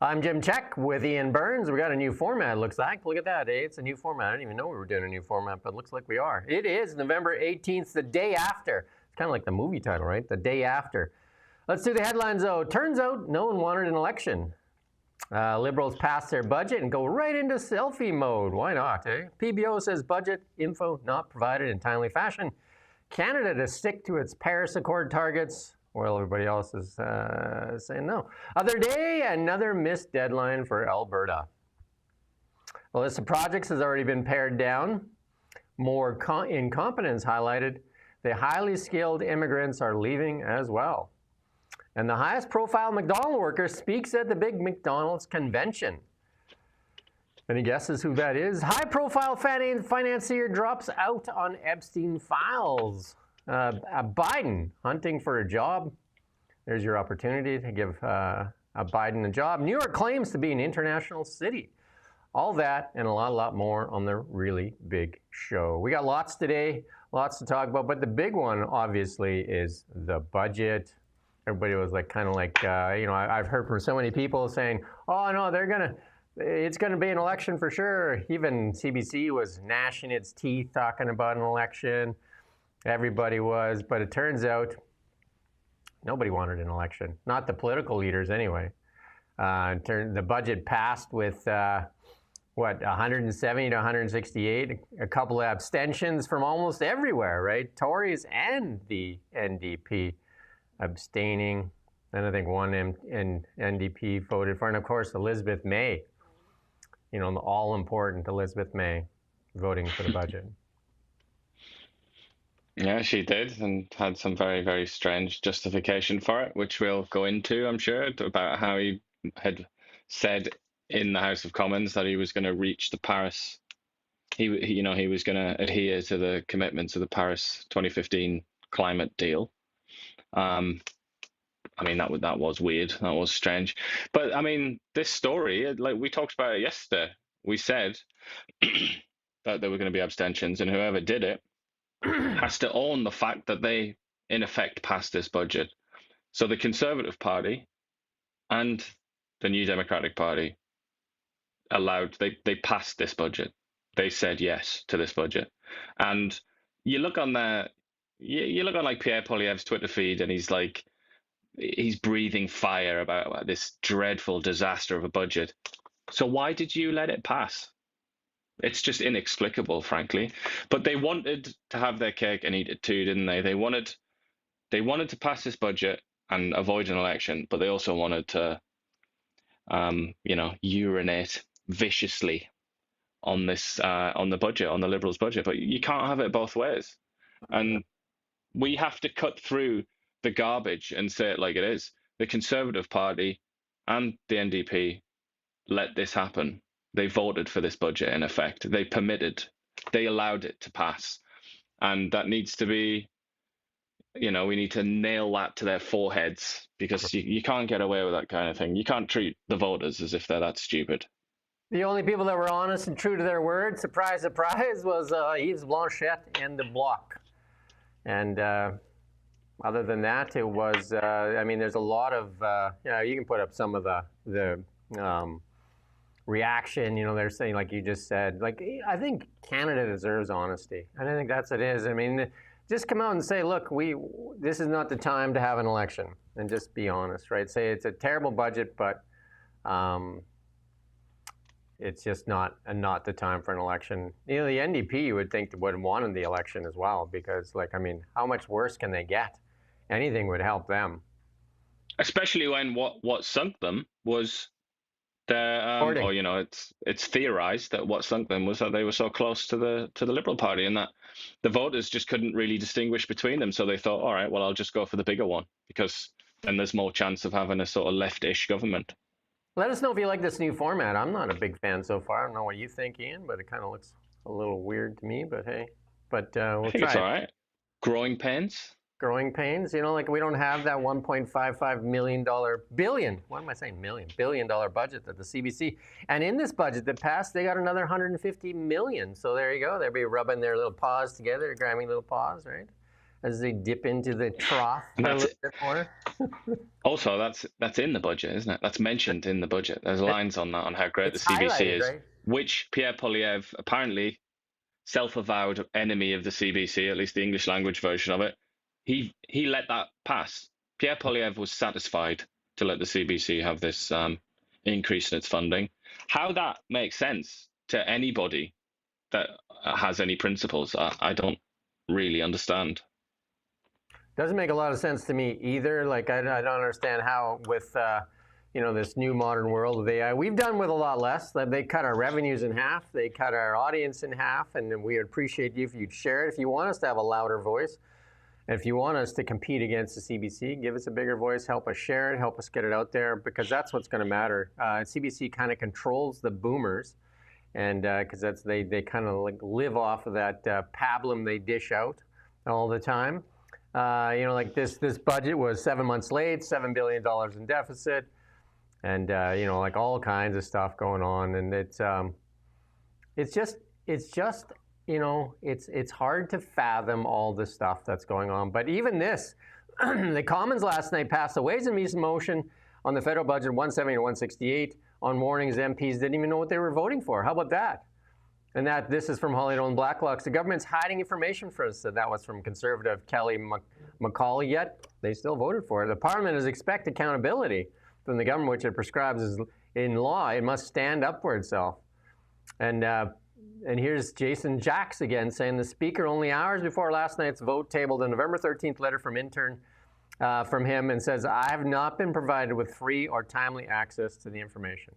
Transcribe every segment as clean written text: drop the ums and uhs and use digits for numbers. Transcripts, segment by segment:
I'm Jim Check with Ian Burns. We got a new format, looks like. Look at that, eh? It's a new format. I didn't even know we were doing a new format, but it looks like we are. It is November 18th, the day after. It's kind of like the movie title, right? The day after. Let's do the headlines, though. Turns out no one wanted an election. Liberals pass their budget and go right into selfie mode. Why not, eh? PBO says budget info not provided in timely fashion. Canada to stick to its Paris Accord targets. Well, everybody else is saying no. Other day, another missed deadline for Alberta. The list of projects has already been pared down. More incompetence highlighted. The highly skilled immigrants are leaving as well. And the highest profile McDonald worker speaks at the big McDonald's convention. Any guesses who that is? High profile financier drops out on Epstein files. Biden hunting for a job. There's your opportunity to give Biden a job. New York claims to be an international city. All that and a lot more on the really big show. We got lots today, lots to talk about, but the big one obviously is the budget. Everybody was like, I've heard from so many people saying, oh no, it's gonna be an election for sure. Even CBC was gnashing its teeth talking about an election. Everybody was, but it turns out nobody wanted an election. Not the political leaders anyway. The budget passed with 170 to 168, a couple of abstentions from almost everywhere, right? Tories and the NDP abstaining. And I think one NDP voted for, and of course Elizabeth May, the all-important Elizabeth May voting for the budget. Yeah, she did, and had some very, very strange justification for it, which we'll go into, I'm sure, about how he had said in the House of Commons that he was going to reach the Paris. He was going to adhere to the commitments of the Paris 2015 climate deal. That was weird. That was strange. But this story, like we talked about it yesterday, we said that there were going to be abstentions, and whoever did it has to own the fact that they, in effect, passed this budget. So the Conservative Party and the New Democratic Party they passed this budget. They said yes to this budget. And you look on like Pierre Poilievre's Twitter feed, and he's breathing fire about this dreadful disaster of a budget. So why did you let it pass? It's just inexplicable, frankly. But they wanted to have their cake and eat it too, didn't they? They wanted to pass this budget and avoid an election, but they also wanted to, urinate viciously on this, on the budget, on the Liberals' budget. But you can't have it both ways, and we have to cut through the garbage and say it like it is. The Conservative Party and the NDP let this happen. They voted for this budget, in effect. They allowed it to pass. And that needs to be, we need to nail that to their foreheads, because you can't get away with that kind of thing. You can't treat the voters as if they're that stupid. The only people that were honest and true to their word, surprise, surprise, was Yves Blanchette and the Bloc. And other than that, it was, there's a lot of, you can put up some of the reaction, they're saying, like you just said, I think Canada deserves honesty. And I think that's what it is. Just come out and say, look, this is not the time to have an election, and just be honest, right? Say it's a terrible budget, but it's just not the time for an election. The NDP, you would think, would have wanted the election as well, because how much worse can they get? Anything would help them. Especially when what sunk them was it's theorized that what sunk them was that they were so close to the Liberal Party, and that the voters just couldn't really distinguish between them. So they thought, all right, well, I'll just go for the bigger one, because then there's more chance of having a sort of left-ish government. Let us know if you like this new format. I'm not a big fan so far. I don't know what you think, Ian, but it kind of looks a little weird to me. But hey, we'll try. It's all right. Growing pains. Growing pains. We don't have that $1.55 billion. What am I saying? Billion dollar budget that the CBC. And in this budget that passed, they got another $150 million. So there you go. They'll be rubbing their little paws together, grabbing little paws, right? as they dip into the trough And a that's little bit more. also that's in the budget, isn't it? That's mentioned in the budget. There's lines on that on how great the It's CBC highlighted, is, right? which Pierre Poilievre, apparently self-avowed enemy of the CBC, at least the English language version of it, he let that pass. Pierre Poilievre was satisfied to let the CBC have this increase in its funding. How that makes sense to anybody that has any principles, I don't really understand. Doesn't make a lot of sense to me either. Like, I don't understand how with, this new modern world of AI, we've done with a lot less. They cut our revenues in half. They cut our audience in half. And we appreciate you if you'd share it. If you want us to have a louder voice, and if you want us to compete against the CBC, give us a bigger voice, help us share it, help us get it out there, because that's what's going to matter. CBC kind of controls the boomers, and because they kind of like live off of that pablum they dish out all the time. Like this budget was 7 months late, $7 billion in deficit, and like all kinds of stuff going on, and it's just it's hard to fathom all the stuff that's going on. But even this, the Commons last night passed a Ways and Means motion on the federal budget 170 to 168 on warnings MPs didn't even know what they were voting for. How about that? And that this is from Holly Dolan Blacklocks. The government's hiding information for us. So that was from Conservative Kelly McCauley, yet they still voted for it. The Parliament is expect accountability from the government, which it prescribes as in law. It must stand up for itself. And here's Jason Jacks again saying the Speaker, only hours before last night's vote, tabled a November 13th letter from intern from him and says, I have not been provided with free or timely access to the information.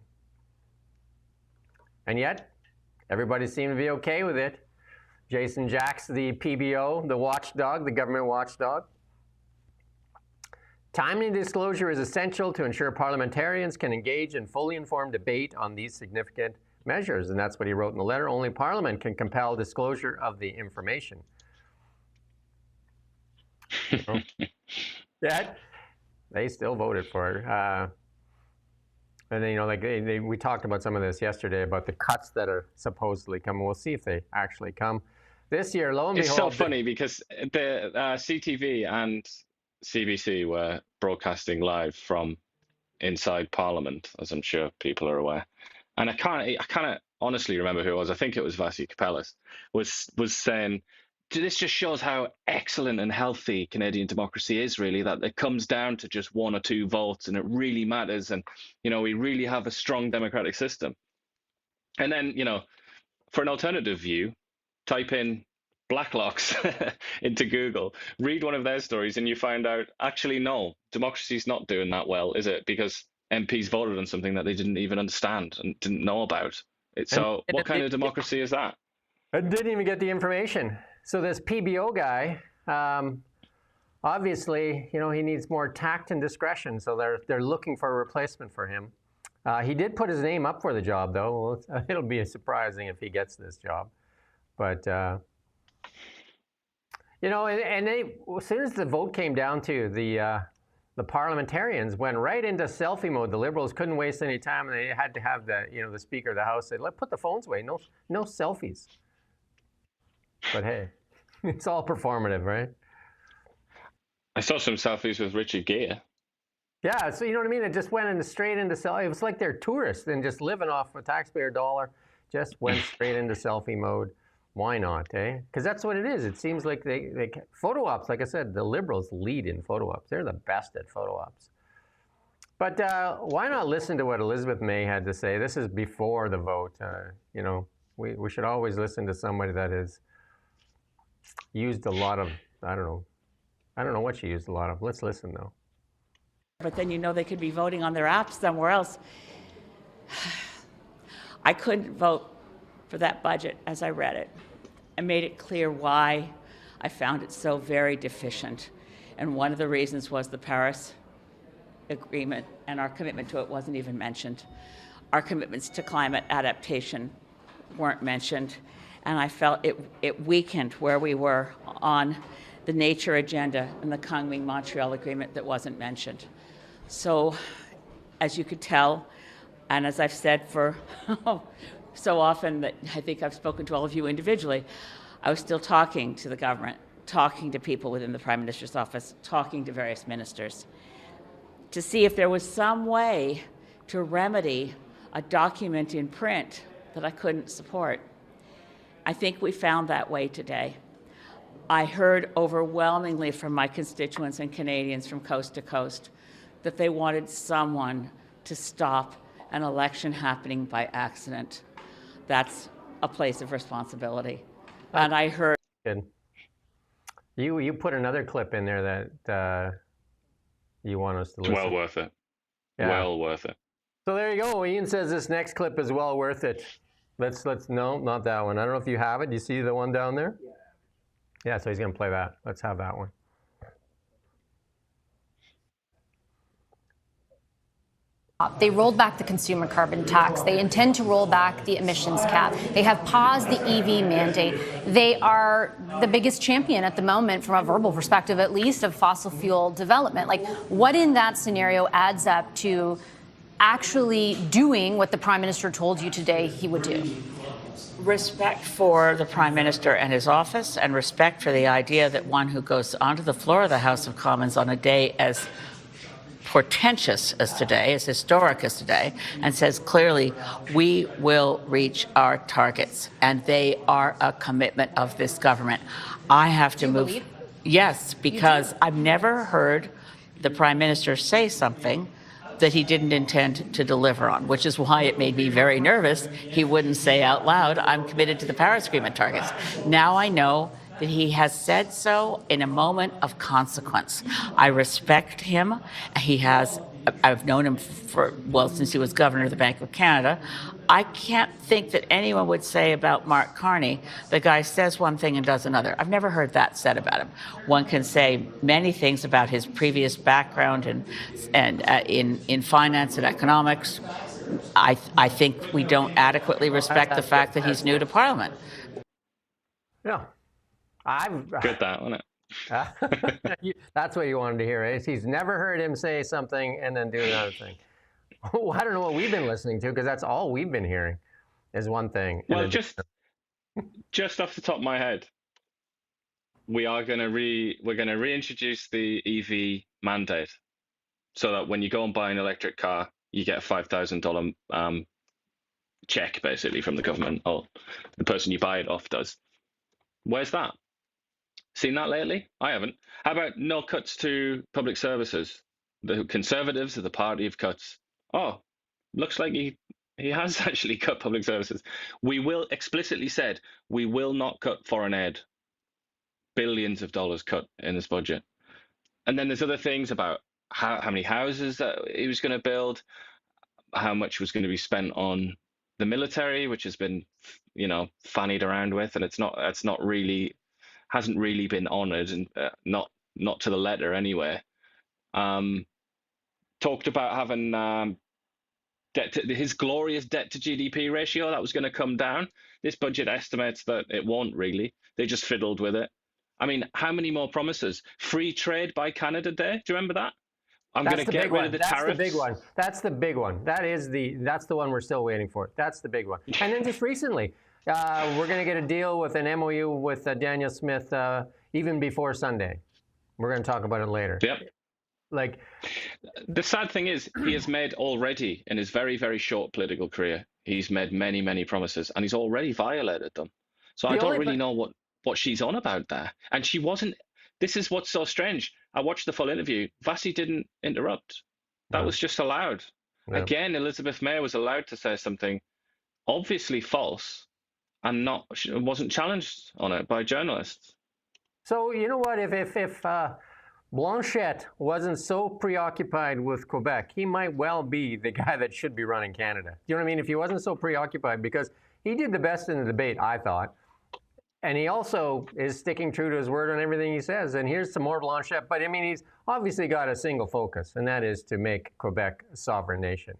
And yet, everybody seemed to be okay with it. Jason Jacks, the PBO, the watchdog, the government watchdog. Timely disclosure is essential to ensure parliamentarians can engage in fully informed debate on these significant measures. And that's what he wrote in the letter. Only Parliament can compel disclosure of the information. Yet, they still voted for it. And then, we talked about some of this yesterday about the cuts that are supposedly coming. We'll see if they actually come this year. Lo and behold, it's so funny because the CTV and CBC were broadcasting live from inside Parliament, as I'm sure people are aware. And I can't honestly remember who it was. I think it was Vasi Kapelas was saying, this just shows how excellent and healthy Canadian democracy is, really, that it comes down to just 1 or 2 votes and it really matters. And, we really have a strong democratic system. And then, for an alternative view, type in Blacklocks into Google, read one of their stories, and you find out, actually, no, democracy's not doing that well, is it? Because MPs voted on something that they didn't even understand and didn't know about. So what kind of democracy is that? I didn't even get the information. So this PBO guy, obviously, he needs more tact and discretion. So they're looking for a replacement for him. He did put his name up for the job, though. Well, it'll be surprising if he gets this job. But, and as soon as the vote came down to the parliamentarians went right into selfie mode. The Liberals couldn't waste any time, and they had to have the Speaker of the House say, put the phones away. No selfies. But hey, it's all performative, right? I saw some selfies with Richard Gere. Yeah, so you know what I mean? It just went straight into selfie. It was like they're tourists and just living off a taxpayer dollar. Just went straight into selfie mode. Why not, eh? Because that's what it is. It seems like they photo ops, like I said, the Liberals lead in photo ops. They're the best at photo ops. But why not listen to what Elizabeth May had to say? This is before the vote. We should always listen to somebody that has used a lot of, I don't know what she used a lot of. Let's listen, though. But then they could be voting on their apps somewhere else. I couldn't vote for that budget as I read it. I made it clear why I found it so very deficient. And one of the reasons was the Paris Agreement, and our commitment to it wasn't even mentioned. Our commitments to climate adaptation weren't mentioned. And I felt it weakened where we were on the nature agenda and the Kunming-Montreal Agreement that wasn't mentioned. So, as you could tell, and as I've said for so often that I think I've spoken to all of you individually, I was still talking to the government, talking to people within the Prime Minister's office, talking to various ministers, to see if there was some way to remedy a document in print that I couldn't support. I think we found that way today. I heard overwhelmingly from my constituents and Canadians from coast to coast that they wanted someone to stop an election happening by accident. That's a place of responsibility. And I heard... Good. You put another clip in there that you want us to listen. It's well worth it. Yeah. Well worth it. So there you go. Ian says this next clip is well worth it. Let's no, not that one. I don't know if you have it. Do you see the one down there? Yeah. Yeah, so he's going to play that. Let's have that one. They rolled back the consumer carbon tax. They intend to roll back the emissions cap. They have paused the EV mandate. They are the biggest champion at the moment, from a verbal perspective at least, of fossil fuel development. Like, what in that scenario adds up to actually doing what the Prime Minister told you today he would do? Respect for the Prime Minister and his office, and respect for the idea that one who goes onto the floor of the House of Commons on a day as portentous as today, as historic as today, and says clearly, we will reach our targets, and they are a commitment of this government. I have to move. Believe? Yes, because I've never heard the Prime Minister say something that he didn't intend to deliver on, which is why it made me very nervous. He wouldn't say out loud, I'm committed to the Paris Agreement targets. Now I know that he has said so in a moment of consequence. I respect him. I've known him since he was governor of the Bank of Canada. I can't think that anyone would say about Mark Carney, the guy says one thing and does another. I've never heard that said about him. One can say many things about his previous background and in finance and economics. I think we don't adequately respect the fact that he's new to Parliament. Yeah. Good that, wasn't it? That's what you wanted to hear, right? He's never heard him say something and then do another thing. Oh, I don't know what we've been listening to, because that's all we've been hearing is one thing. Well, just off the top of my head, we're going to reintroduce the EV mandate, so that when you go and buy an electric car, you get a $5,000 check basically from the government, or the person you buy it off does. Where's that? Seen that lately? I haven't. How about no cuts to public services? The Conservatives are the party of cuts. Oh, looks like he has actually cut public services. We will explicitly said we will not cut foreign aid. Billions of dollars cut in this budget. And then there's other things about how many houses that he was going to build, how much was going to be spent on the military, which has been, fannied around with, and hasn't really been honoured, and not to the letter anyway. Talked about having his glorious debt to GDP ratio that was going to come down. This budget estimates that it won't really. They just fiddled with it. I mean, how many more promises? Free trade by Canada Day. Do you remember that? I'm going to get rid of the tariffs. That's the big one. That's the big one. That's the one we're still waiting for. That's the big one. And then just recently, we're going to get a deal with an MOU with Daniel Smith even before Sunday. We're going to talk about it later. Yep. Like, the sad thing is, he has made already in his very, very short political career, he's made many, many promises, and he's already violated them. So I don't really know what she's on about there. And she wasn't. This is what's so strange. I watched the full interview. Vassie didn't interrupt. That was just allowed. Yeah. Again, Elizabeth May was allowed to say something obviously false, and wasn't challenged on it by journalists. So you know what? If Blanchette wasn't so preoccupied with Quebec, he might well be the guy that should be running Canada. You know what I mean? If he wasn't so preoccupied, because he did the best in the debate, I thought. And he also is sticking true to his word on everything he says. And here's some more Blanchette. But, I mean, he's obviously got a single focus, and that is to make Quebec a sovereign nation.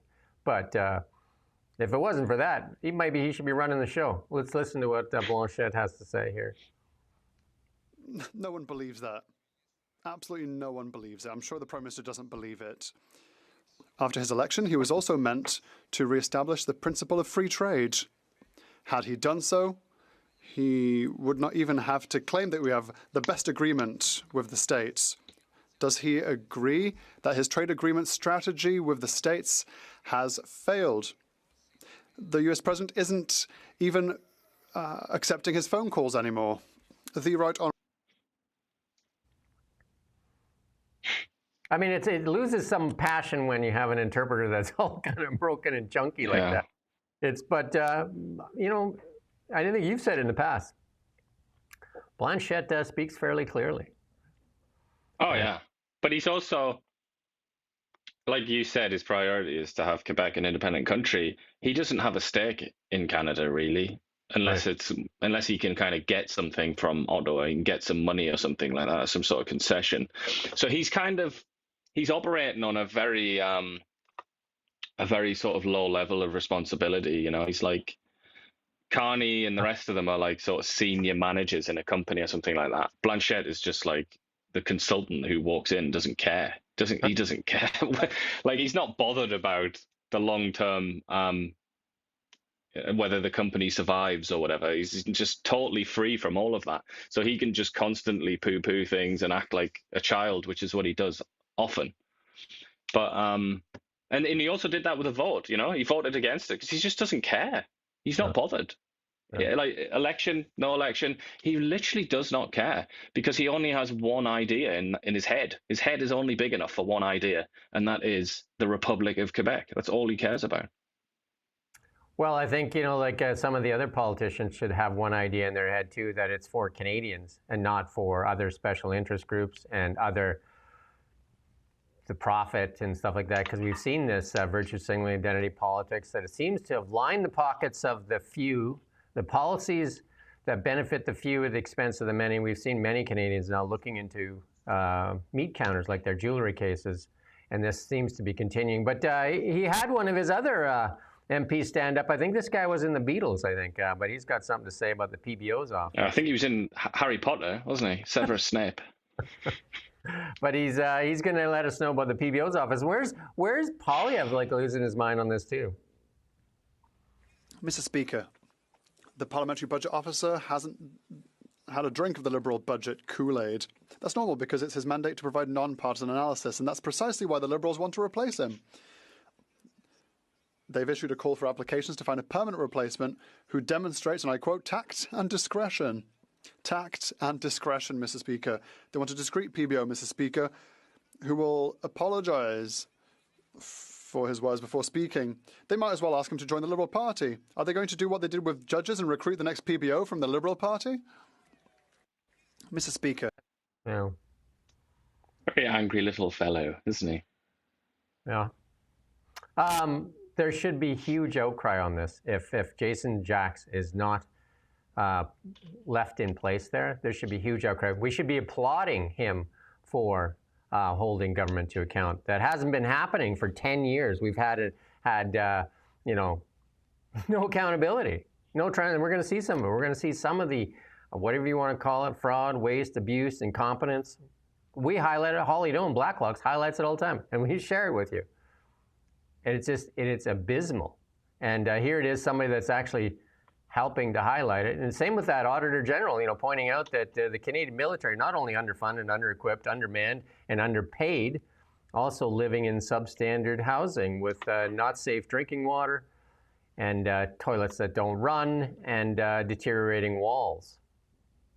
But if it wasn't for that, he should be running the show. Let's listen to what Blanchette has to say here. No one believes that. Absolutely no one believes it. I'm sure the Prime Minister doesn't believe it. After his election, he was also meant to re-establish the principle of free trade. Had he done so, he would not even have to claim that we have the best agreement with the states. Does he agree that his trade agreement strategy with the states has failed? The US president isn't even accepting his phone calls anymore. The right honourable. I mean, it loses some passion when you have an interpreter that's all kind of broken and junky like that. But you know, I think you've said in the past, Blanchette speaks fairly clearly. Oh, yeah. But he's also, like you said, his priority is to have Quebec an independent country. He doesn't have a stake in Canada, really, unless he can kind of get something from Ottawa, he can get some money or something like that, some sort of concession. So he's operating on a very sort of low level of responsibility. You know, he's like Carney and the rest of them are like sort of senior managers in a company or something like that. Blanchette is just like the consultant who walks in, doesn't care. He doesn't care. Like, he's not bothered about the long term, whether the company survives or whatever. He's just totally free from all of that. So he can just constantly poo-poo things and act like a child, which is what he does often. But and he also did that with a vote. You know, he voted against it because he just doesn't care. He's not bothered. Yeah, like election, no election, he literally does not care because he only has one idea in his head. His head is only big enough for one idea, and that is the Republic of Quebec. That's all he cares about. Well, I think, you know, like some of the other politicians should have one idea in their head too, that it's for Canadians and not for other special interest groups and the profit and stuff like that, because we've seen this virtue signaling identity politics, that it seems to have lined the pockets of the few, the policies that benefit the few at the expense of the many. We've seen many Canadians now looking into meat counters like their jewelry cases, and this seems to be continuing. But he had one of his other MPs stand up. I think this guy was in the Beatles, but he's got something to say about the PBO's office. I think he was in Harry Potter, wasn't he? Severus Snape. But he's going to let us know about the PBO's office. Where's Poilievre like losing his mind on this too? Mr. Speaker, the Parliamentary Budget Officer hasn't had a drink of the Liberal budget Kool-Aid. That's normal because it's his mandate to provide non-partisan analysis, and that's precisely why the Liberals want to replace him. They've issued a call for applications to find a permanent replacement who demonstrates, and I quote, tact and discretion. Tact and discretion, Mr. Speaker. They want a discreet PBO, Mr. Speaker, who will apologise for his words before speaking. They might as well ask him to join the Liberal Party. Are they going to do what they did with judges and recruit the next PBO from the Liberal Party? Mr. Speaker. Yeah. Very angry little fellow, isn't he? Yeah. There should be huge outcry on this. If Jason Jacks is not left in place there should be huge outcry. We should be applauding him for holding government to account. That hasn't been happening for 10 years. We've had no accountability, no trying. We're going to see some of it. We're going to see some of the, whatever you want to call it, fraud, waste, abuse, incompetence. We highlight it. Holly Doan, Blacklocks, highlights it all the time, and we share it with you. And it's abysmal. And here it is, somebody that's actually helping to highlight it. And same with that Auditor General, pointing out that the Canadian military, not only underfunded, under-equipped, undermanned, and underpaid, also living in substandard housing with not safe drinking water and toilets that don't run and deteriorating walls.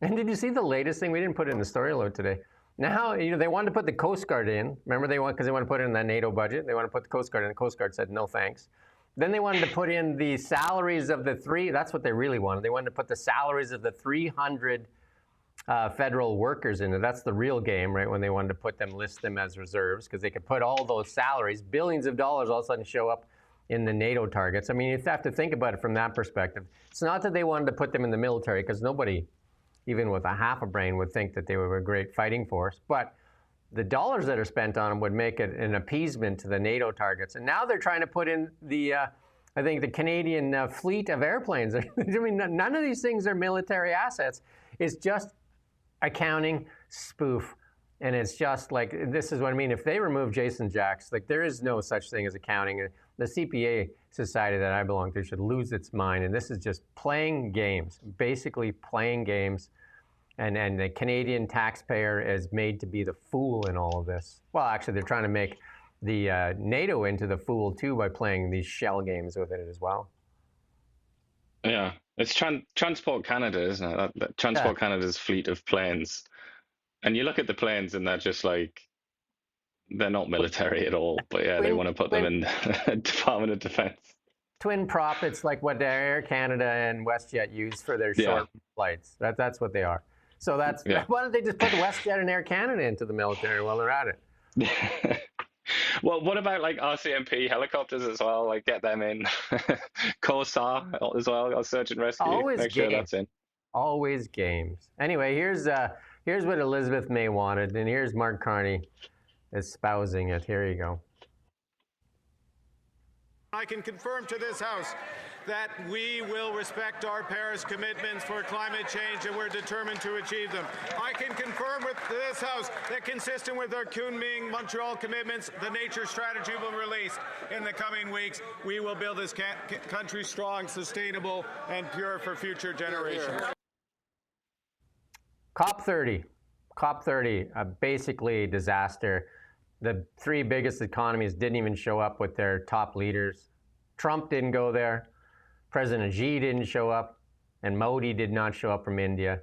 And did you see the latest thing? We didn't put it in the story load today. Now, they wanted to put the Coast Guard in. Remember, because they want to put it in that NATO budget. They want to put the Coast Guard in. The Coast Guard said, no, thanks. Then they wanted to put in the salaries of the that's what they really wanted. They wanted to put the salaries of the 300 federal workers in it. That's the real game, right? When they wanted to list them as reserves, because they could put all those salaries, billions of dollars, all of a sudden show up in the NATO targets. I mean, you have to think about it from that perspective. It's not that they wanted to put them in the military, because nobody, even with a half a brain, would think that they were a great fighting force. But the dollars that are spent on them would make it an appeasement to the NATO targets. And now they're trying to put in the Canadian fleet of airplanes. I mean, none of these things are military assets. It's just accounting spoof. And it's just like, this is what I mean. If they remove Jason Jacks, like, there is no such thing as accounting. the CPA society that I belong to should lose its mind. And this is just playing games, basically playing games. And the Canadian taxpayer is made to be the fool in all of this. Well, actually, they're trying to make the NATO into the fool too by playing these shell games with it as well. Yeah, it's Transport Canada, isn't it? Transport Canada's fleet of planes. And you look at the planes and they're just like, they're not military at all. But yeah, they want to put them in the Department of Defense. Twin prop, it's like what Air Canada and WestJet use for their short flights. That's what they are. So why don't they just put WestJet and Air Canada into the military while they're at it? Well, what about like RCMP helicopters as well? Like get them in. Corsair as well, or search and rescue. Always Make games. sure that's in. Always games. Anyway, here's what Elizabeth May wanted, and here's Mark Carney espousing it. Here you go. I can confirm to this House that we will respect our Paris commitments for climate change, and we're determined to achieve them. I can confirm with this House that, consistent with our Kunming Montreal commitments, the nature strategy will be released in the coming weeks. We will build this country strong, sustainable, and pure for future generations. COP30, basically a disaster. The three biggest economies didn't even show up with their top leaders. Trump didn't go there. President Xi didn't show up, and Modi did not show up from India.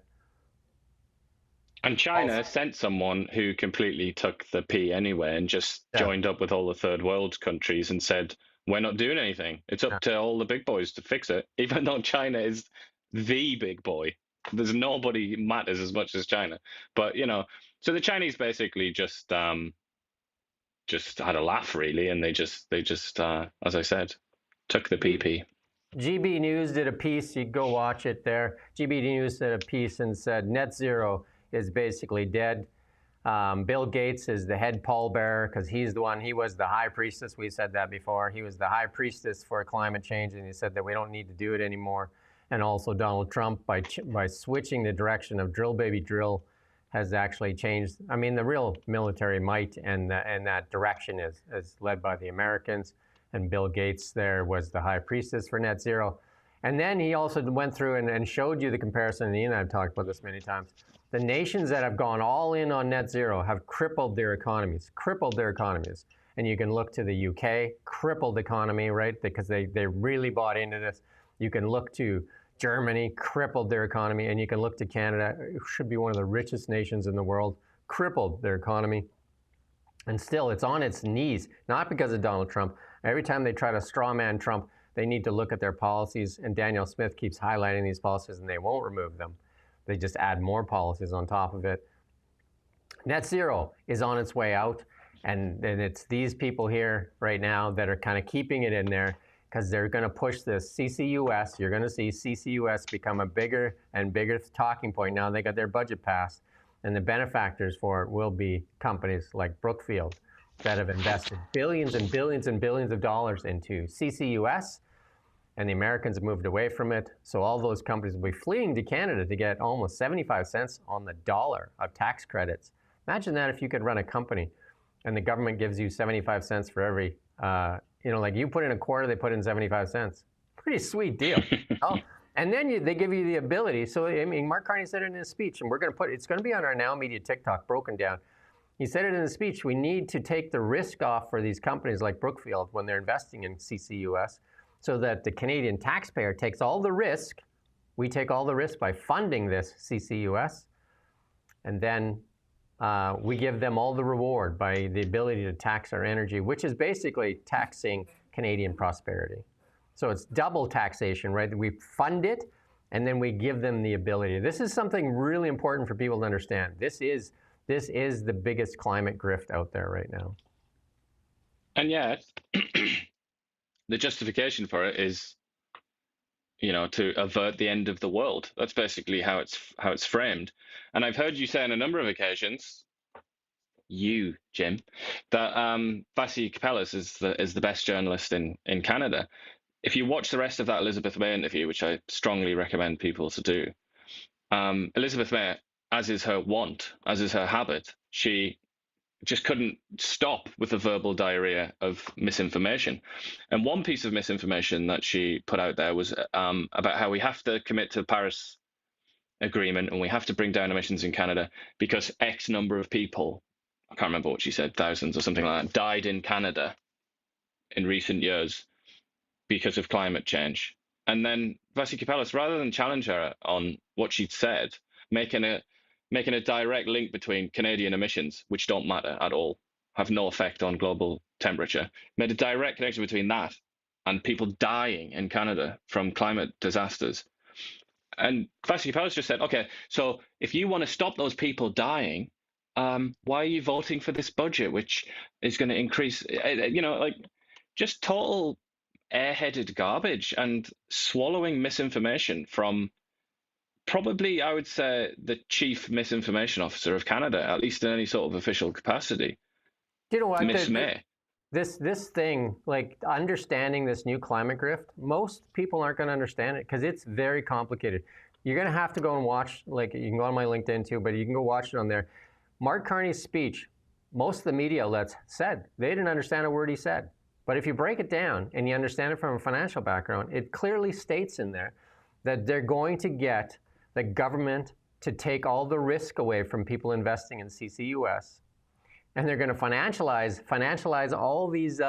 And China sent someone who completely took the P anyway and just joined up with all the third world countries and said, we're not doing anything. It's up to all the big boys to fix it, even though China is the big boy. There's nobody matters as much as China. But, so the Chinese basically just had a laugh, really, and they just as I said, took the PP. GB News did a piece, you go watch it there. GB News did a piece and said net zero is basically dead. Bill Gates is the head pallbearer because he was the high priestess. We said that before. He was the high priestess for climate change, and he said that we don't need to do it anymore. And also Donald Trump, by switching the direction of drill baby drill, has actually changed. I mean, the real military might and that direction is led by the Americans. And Bill Gates there was the high priestess for net zero. And then he also went through and showed you the comparison, and Ian and I have talked about this many times. The nations that have gone all in on net zero have crippled their economies. And you can look to the UK, crippled economy, right? Because they really bought into this. You can look to Germany, crippled their economy. And you can look to Canada, it should be one of the richest nations in the world, crippled their economy. And still, it's on its knees, not because of Donald Trump. Every time they try to straw man Trump, they need to look at their policies. And Danielle Smith keeps highlighting these policies, and they won't remove them. They just add more policies on top of it. Net zero is on its way out. And it's these people here right now that are kind of keeping it in there because they're going to push this CCUS. You're going to see CCUS become a bigger and bigger talking point now they got their budget passed. And the benefactors for it will be companies like Brookfield that have invested billions and billions and billions of dollars into CCUS, and the Americans have moved away from it. So all those companies will be fleeing to Canada to get almost 75 cents on the dollar of tax credits. Imagine that if you could run a company and the government gives you 75 cents for every, like you put in a quarter, they put in 75 cents. Pretty sweet deal. And then they give you the ability. So, I mean, Mark Carney said it in his speech, and it's going to be on our Now Media TikTok broken down. He said it in his speech, we need to take the risk off for these companies like Brookfield when they're investing in CCUS so that the Canadian taxpayer takes all the risk. We take all the risk by funding this CCUS, and then we give them all the reward by the ability to tax our energy, which is basically taxing Canadian prosperity. So it's double taxation, right? We fund it, and then we give them the ability. This is something really important for people to understand. This is the biggest climate grift out there right now. And yet, the justification for it is, to avert the end of the world. That's basically how it's framed. And I've heard you say on a number of occasions, you, Jim, that Vasi Kapellas is the best journalist in Canada. If you watch the rest of that Elizabeth May interview, which I strongly recommend people to do, Elizabeth May, as is her wont, as is her habit, she just couldn't stop with the verbal diarrhea of misinformation. And one piece of misinformation that she put out there was about how we have to commit to the Paris Agreement and we have to bring down emissions in Canada because X number of people, I can't remember what she said, thousands or something like that, died in Canada in recent years because of climate change. And then Vasikapellis, rather than challenge her on what she'd said, making a direct link between Canadian emissions, which don't matter at all, have no effect on global temperature, made a direct connection between that and people dying in Canada from climate disasters. And Vasikapellis just said, okay, so if you want to stop those people dying, why are you voting for this budget, which is going to increase, just total airheaded garbage and swallowing misinformation from probably, I would say, the chief misinformation officer of Canada, at least in any sort of official capacity. You know what? Miss May. This thing, like understanding this new climate grift, most people aren't going to understand it because it's very complicated. You're going to have to go and watch, like you can go on my LinkedIn too, but you can go watch it on there. Mark Carney's speech, most of the media outlets said they didn't understand a word he said. But if you break it down and you understand it from a financial background, it clearly states in there that they're going to get the government to take all the risk away from people investing in CCUS. And they're going to financialize all these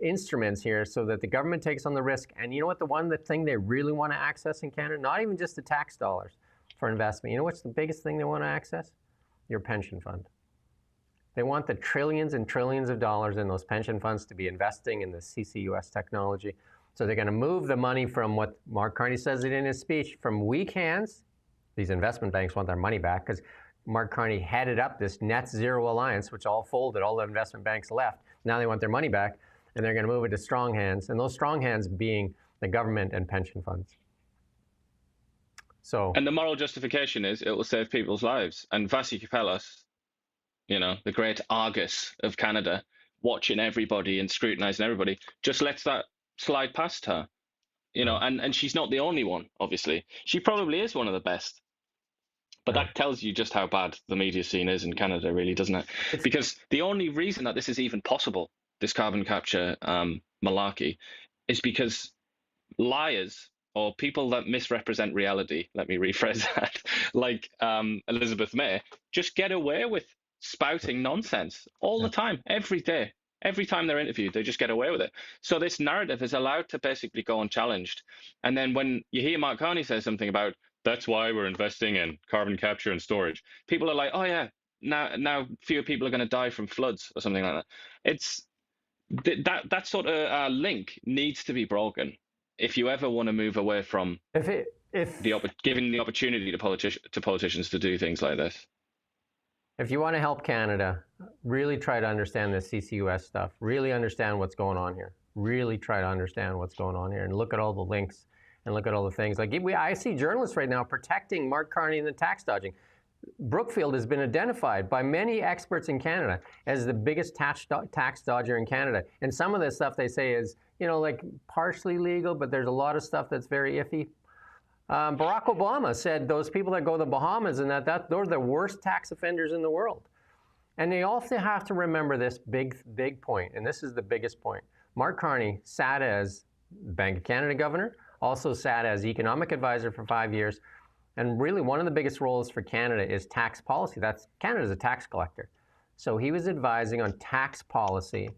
instruments here so that the government takes on the risk. And you know what? The thing they really want to access in Canada, not even just the tax dollars for investment. You know what's the biggest thing they want to access? Your pension fund. They want the trillions and trillions of dollars in those pension funds to be investing in the CCUS technology. So they're going to move the money from what Mark Carney says it in his speech, from weak hands. These investment banks want their money back because Mark Carney headed up this net zero alliance, which all folded, all the investment banks left. Now they want their money back, and they're going to move it to strong hands, and those strong hands being the government and pension funds. So, and the moral justification is it will save people's lives. And Vasikapellis, the great Argus of Canada, watching everybody and scrutinizing everybody, just lets that slide past her. And she's not the only one, obviously. She probably is one of the best. But that tells you just how bad the media scene is in Canada, really, doesn't it? Because the only reason that this is even possible, this carbon capture malarkey, is because liars or people that misrepresent reality, let me rephrase that, like Elizabeth May, just get away with spouting nonsense all the time, every day. Every time they're interviewed, they just get away with it. So this narrative is allowed to basically go unchallenged. And then when you hear Mark Carney say something about, that's why we're investing in carbon capture and storage, people are like, oh yeah, now fewer people are going to die from floods or something like that. It's that sort of link needs to be broken if you ever want to move away from giving the opportunity to politicians to do things like this. If you want to help Canada, really try to understand this CCUS stuff. Really understand what's going on here. Really try to understand what's going on here and look at all the links and look at all the things. Like I see journalists right now protecting Mark Carney and the tax dodging. Brookfield has been identified by many experts in Canada as the biggest tax dodger in Canada. And some of this stuff they say is, like partially legal, but there's a lot of stuff that's very iffy. Barack Obama said those people that go to the Bahamas and those are the worst tax offenders in the world. And they also have to remember this big point, and this is the biggest point. Mark Carney sat as Bank of Canada governor, also sat as economic advisor for 5 years, and really one of the biggest roles for Canada is tax policy. Canada's a tax collector. So he was advising on tax policy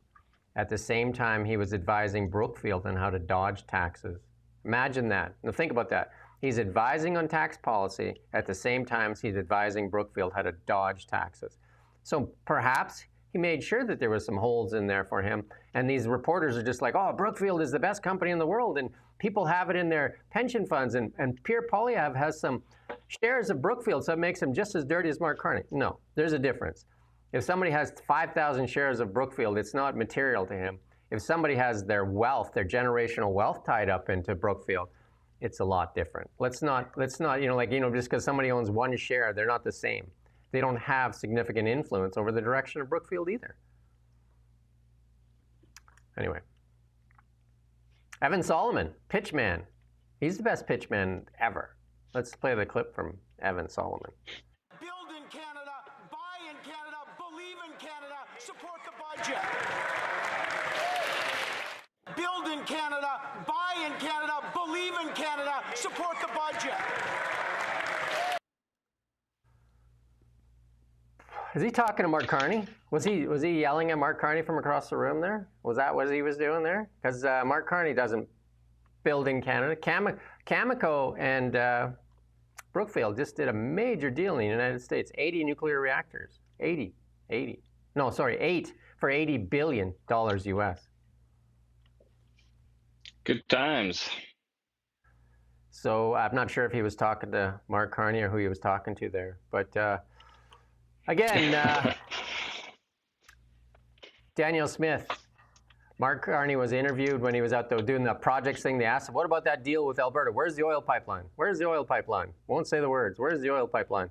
at the same time he was advising Brookfield on how to dodge taxes. Imagine that. Now think about that. He's advising on tax policy at the same time he's advising Brookfield how to dodge taxes. So perhaps he made sure that there was some holes in there for him. And these reporters are just like, oh, Brookfield is the best company in the world. And people have it in their pension funds. And Pierre Poilievre has some shares of Brookfield, so it makes him just as dirty as Mark Carney. No, there's a difference. If somebody has 5,000 shares of Brookfield, it's not material to him. If somebody has their wealth, their generational wealth tied up into Brookfield, it's a lot different. Let's not, just because somebody owns one share, they're not the same. They don't have significant influence over the direction of Brookfield either. Anyway. Evan Solomon, pitchman. He's the best pitchman ever. Let's play the clip from Evan Solomon. Build in Canada, buy in Canada, believe in budget. Build in Canada, buy in Canada, believe in Canada, support the budget. Is he talking to Mark Carney? Was he yelling at Mark Carney from across the room there? Was that what he was doing there? Because Mark Carney doesn't build in Canada. Cameco and Brookfield just did a major deal in the United States. 80 nuclear reactors. 8 for $80 billion US. Good times. So I'm not sure if he was talking to Mark Carney or who he was talking to there. But again, Daniel Smith, Mark Carney was interviewed when he was out there doing the projects thing. They asked him, what about that deal with Alberta? Where's the oil pipeline? Where's the oil pipeline? Won't say the words. Where's the oil pipeline?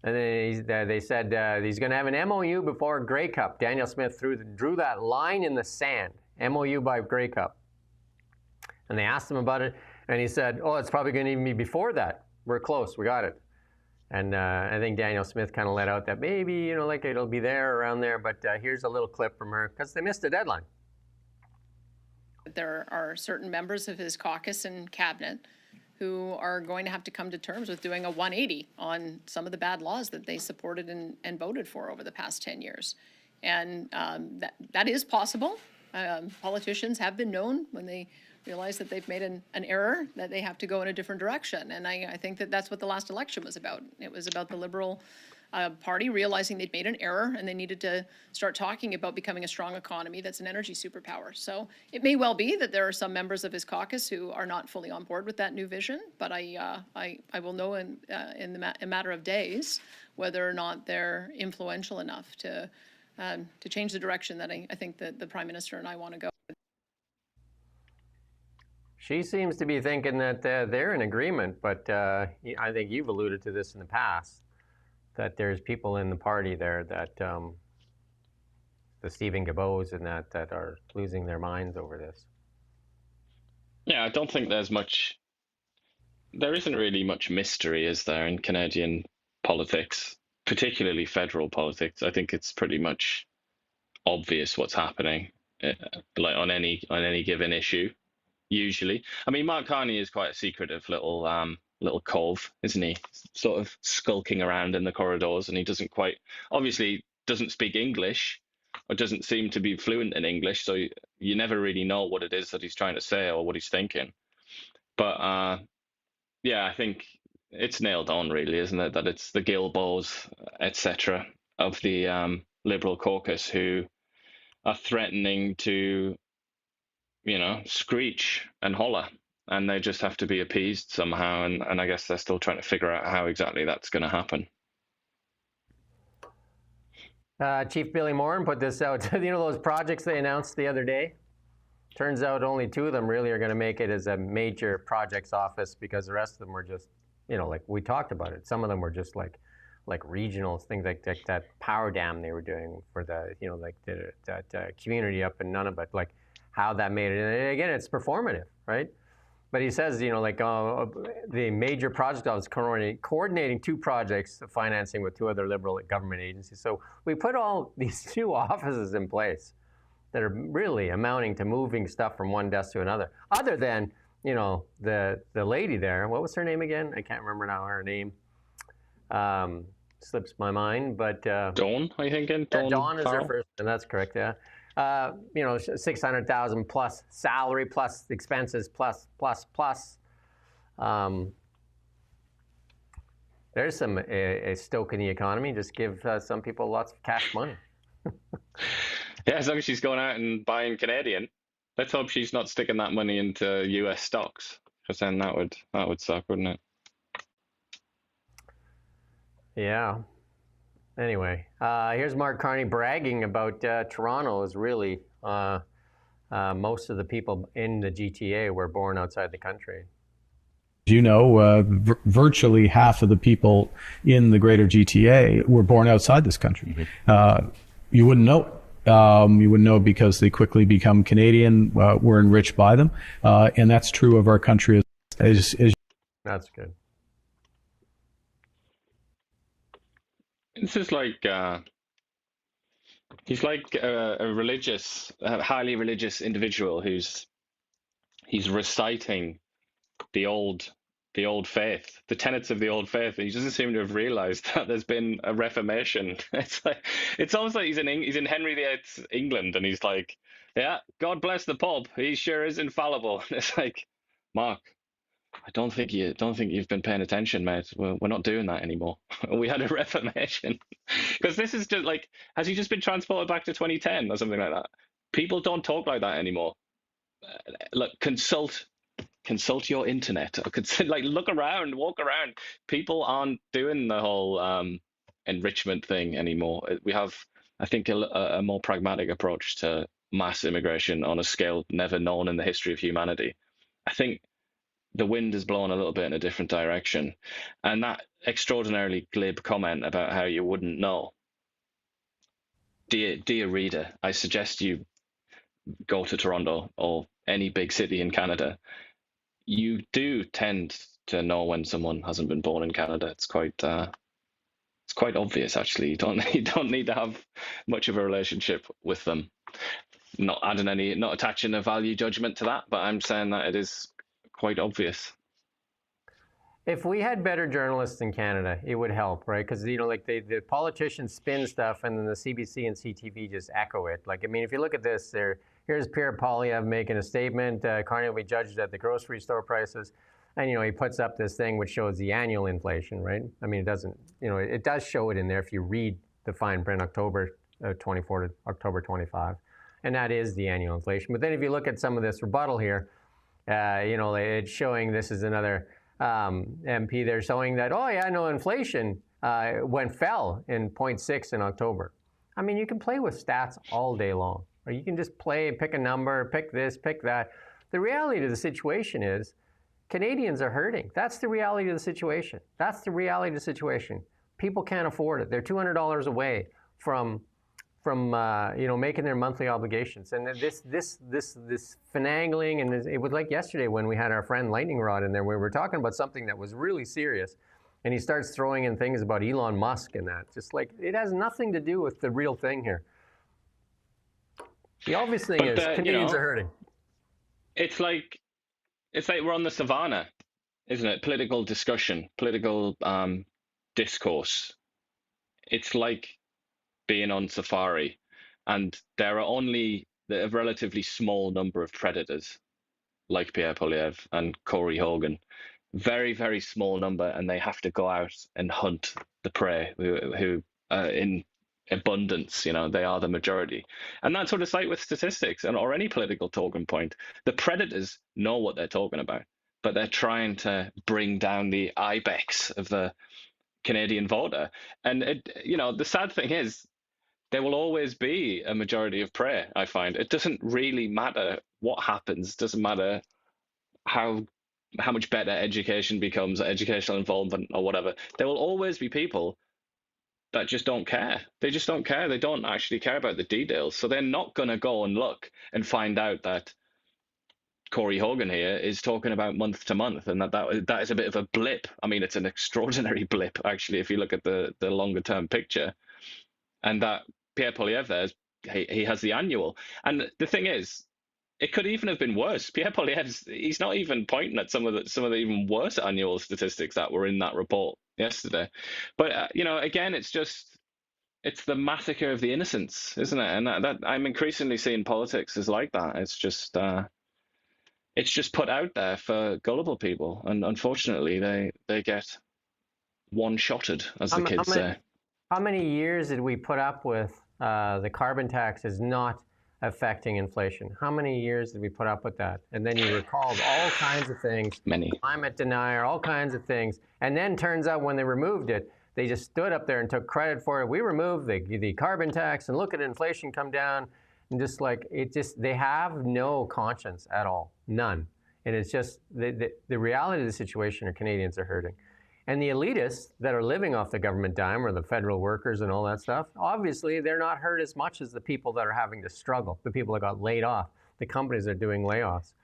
And then they said he's going to have an MOU before Grey Cup. Daniel Smith drew that line in the sand, MOU by Grey Cup. And they asked him about it, and he said, oh, it's probably going to even be before that. We're close. We got it. And I think Daniel Smith kind of let out that maybe, like it'll be there, around there. But here's a little clip from her, because they missed the deadline. There are certain members of his caucus and cabinet who are going to have to come to terms with doing a 180 on some of the bad laws that they supported and voted for over the past 10 years. And that is possible. Politicians have been known when they realize that they've made an error, that they have to go in a different direction. And I think that that's what the last election was about. It was about the Liberal Party realizing they'd made an error and they needed to start talking about becoming a strong economy that's an energy superpower. So it may well be that there are some members of his caucus who are not fully on board with that new vision, but I will know in a matter of days whether or not they're influential enough to change the direction that I think that the Prime Minister and I want to go. She seems to be thinking that they're in agreement, but I think you've alluded to this in the past, that there's people in the party there that, the Stephen Gabos and that are losing their minds over this. Yeah, I don't think there isn't really much mystery, is there, in Canadian politics, particularly federal politics. I think it's pretty much obvious what's happening, like on any given issue. Usually, I mean, Mark Carney is quite a secretive little cove, isn't he? Sort of skulking around in the corridors, and he obviously doesn't speak English, or doesn't seem to be fluent in English, so you never really know what it is that he's trying to say or what he's thinking. But yeah, I think it's nailed on, really, isn't it? That it's the Gilbos, etc., of the Liberal caucus who are threatening to, screech and holler, and they just have to be appeased somehow. And I guess they're still trying to figure out how exactly that's going to happen. Chief Billy Moran put this out. Those projects they announced the other day? Turns out only 2 of them really are going to make it as a major projects office, because the rest of them were just, like we talked about it. Some of them were just like regional things, like that power dam they were doing for the, that community up in Nunavut, like how that made it. And again, it's performative, right? But he says, the major project office coordinating 2 projects of financing with 2 other Liberal government agencies. So we put all these 2 offices in place that are really amounting to moving stuff from one desk to another. Other than, the lady there, what was her name again? I can't remember now her name. Slips my mind, but Dawn, I think. Dawn is her first, and that's correct. Yeah. 600,000 plus salary, plus expenses, plus. There's some a stoke in the economy. Just give some people lots of cash money. Yeah, as long as she's going out and buying Canadian. Let's hope she's not sticking that money into US stocks, because then that would suck, wouldn't it? Yeah. Anyway, here's Mark Carney bragging about Toronto is really most of the people in the GTA were born outside the country. Virtually half of the people in the greater GTA were born outside this country. You wouldn't know it. You wouldn't know because they quickly become Canadian. We're enriched by them. And that's true of our country as That's good. This is like He's like a highly religious individual he's reciting the old faith, the tenets of the old faith. He doesn't seem to have realized that there's been a reformation. It's almost like he's in Henry VIII's England, and he's like, yeah, God bless the Pope. He sure is infallible. It's like, Mark, I don't think you've been paying attention, mate. We're not doing that anymore. We had a reformation. Because this is just like, has he just been transported back to 2010 or something like that? People don't talk like that anymore. Look, consult your internet, or like look around, walk around. People aren't doing the whole enrichment thing anymore. We have, I think, a more pragmatic approach to mass immigration on a scale never known in the history of humanity. I think the wind is blowing a little bit in a different direction. And that extraordinarily glib comment about how you wouldn't know. Dear reader, I suggest you go to Toronto or any big city in Canada. You do tend to know when someone hasn't been born in Canada. It's quite obvious, actually. You don't need to have much of a relationship with them. Not attaching a value judgment to that, but I'm saying that it is quite obvious. If we had better journalists in Canada, it would help, right? Because, like the politicians spin stuff and then the CBC and CTV just echo it. Like, I mean, if you look at this, here's Pierre Poilievre making a statement. Carney will be judged at the grocery store prices. And, he puts up this thing which shows the annual inflation, right? I mean, it doesn't, it does show it in there if you read the fine print, October 24 to October 25. And that is the annual inflation. But then if you look at some of this rebuttal here, it's showing, this is another MP, they're showing that, inflation fell in 0.6 in October. I mean, you can play with stats all day long, or you can just pick a number, pick this, pick that. The reality of the situation is Canadians are hurting. That's the reality of the situation. That's the reality of the situation. People can't afford it. They're $200 away from making their monthly obligations. And this finagling, and it was like yesterday when we had our friend Lightning Rod in there, we were talking about something that was really serious, and he starts throwing in things about Elon Musk and that. Just like, it has nothing to do with the real thing here. The obvious thing is Canadians are hurting. It's like we're on the savannah, isn't it? Political discussion, political discourse. It's like being on safari, and there are only a relatively small number of predators like Pierre Poilievre and Corey Hogan. Very, very small number, and they have to go out and hunt the prey who in abundance, they are the majority. And that's what it's like with statistics or any political talking point. The predators know what they're talking about, but they're trying to bring down the ibex of the Canadian voter. And the sad thing is, there will always be a majority of prey, I find. It doesn't really matter what happens. It doesn't matter how much better education becomes, educational involvement or whatever. There will always be people that just don't care. They just don't care. They don't actually care about the details. So they're not going to go and look and find out that Corey Hogan here is talking about month to month, and that is a bit of a blip. I mean, it's an extraordinary blip, actually, if you look at the longer term picture. And that Pierre Poilievre he has the annual. And the thing is, it could even have been worse. Pierre Poilievre's, he's not even pointing at some of the even worse annual statistics that were in that report yesterday. But again, it's the massacre of the innocents, isn't it? And that I'm increasingly seeing politics as like that. It's just put out there for gullible people, and unfortunately, they get one-shotted, as the kids say. How many years did we put up with the carbon tax is not affecting inflation? How many years did we put up with that? And then you recalled all kinds of things. Many. Climate denier, all kinds of things. And then turns out when they removed it, they just stood up there and took credit for it. We removed the carbon tax, and look at inflation come down. And they have no conscience at all. None. And it's just the reality of the situation are Canadians are hurting. And the elitists that are living off the government dime, or the federal workers and all that stuff, obviously they're not hurt as much as the people that are having to struggle, the people that got laid off, the companies that are doing layoffs.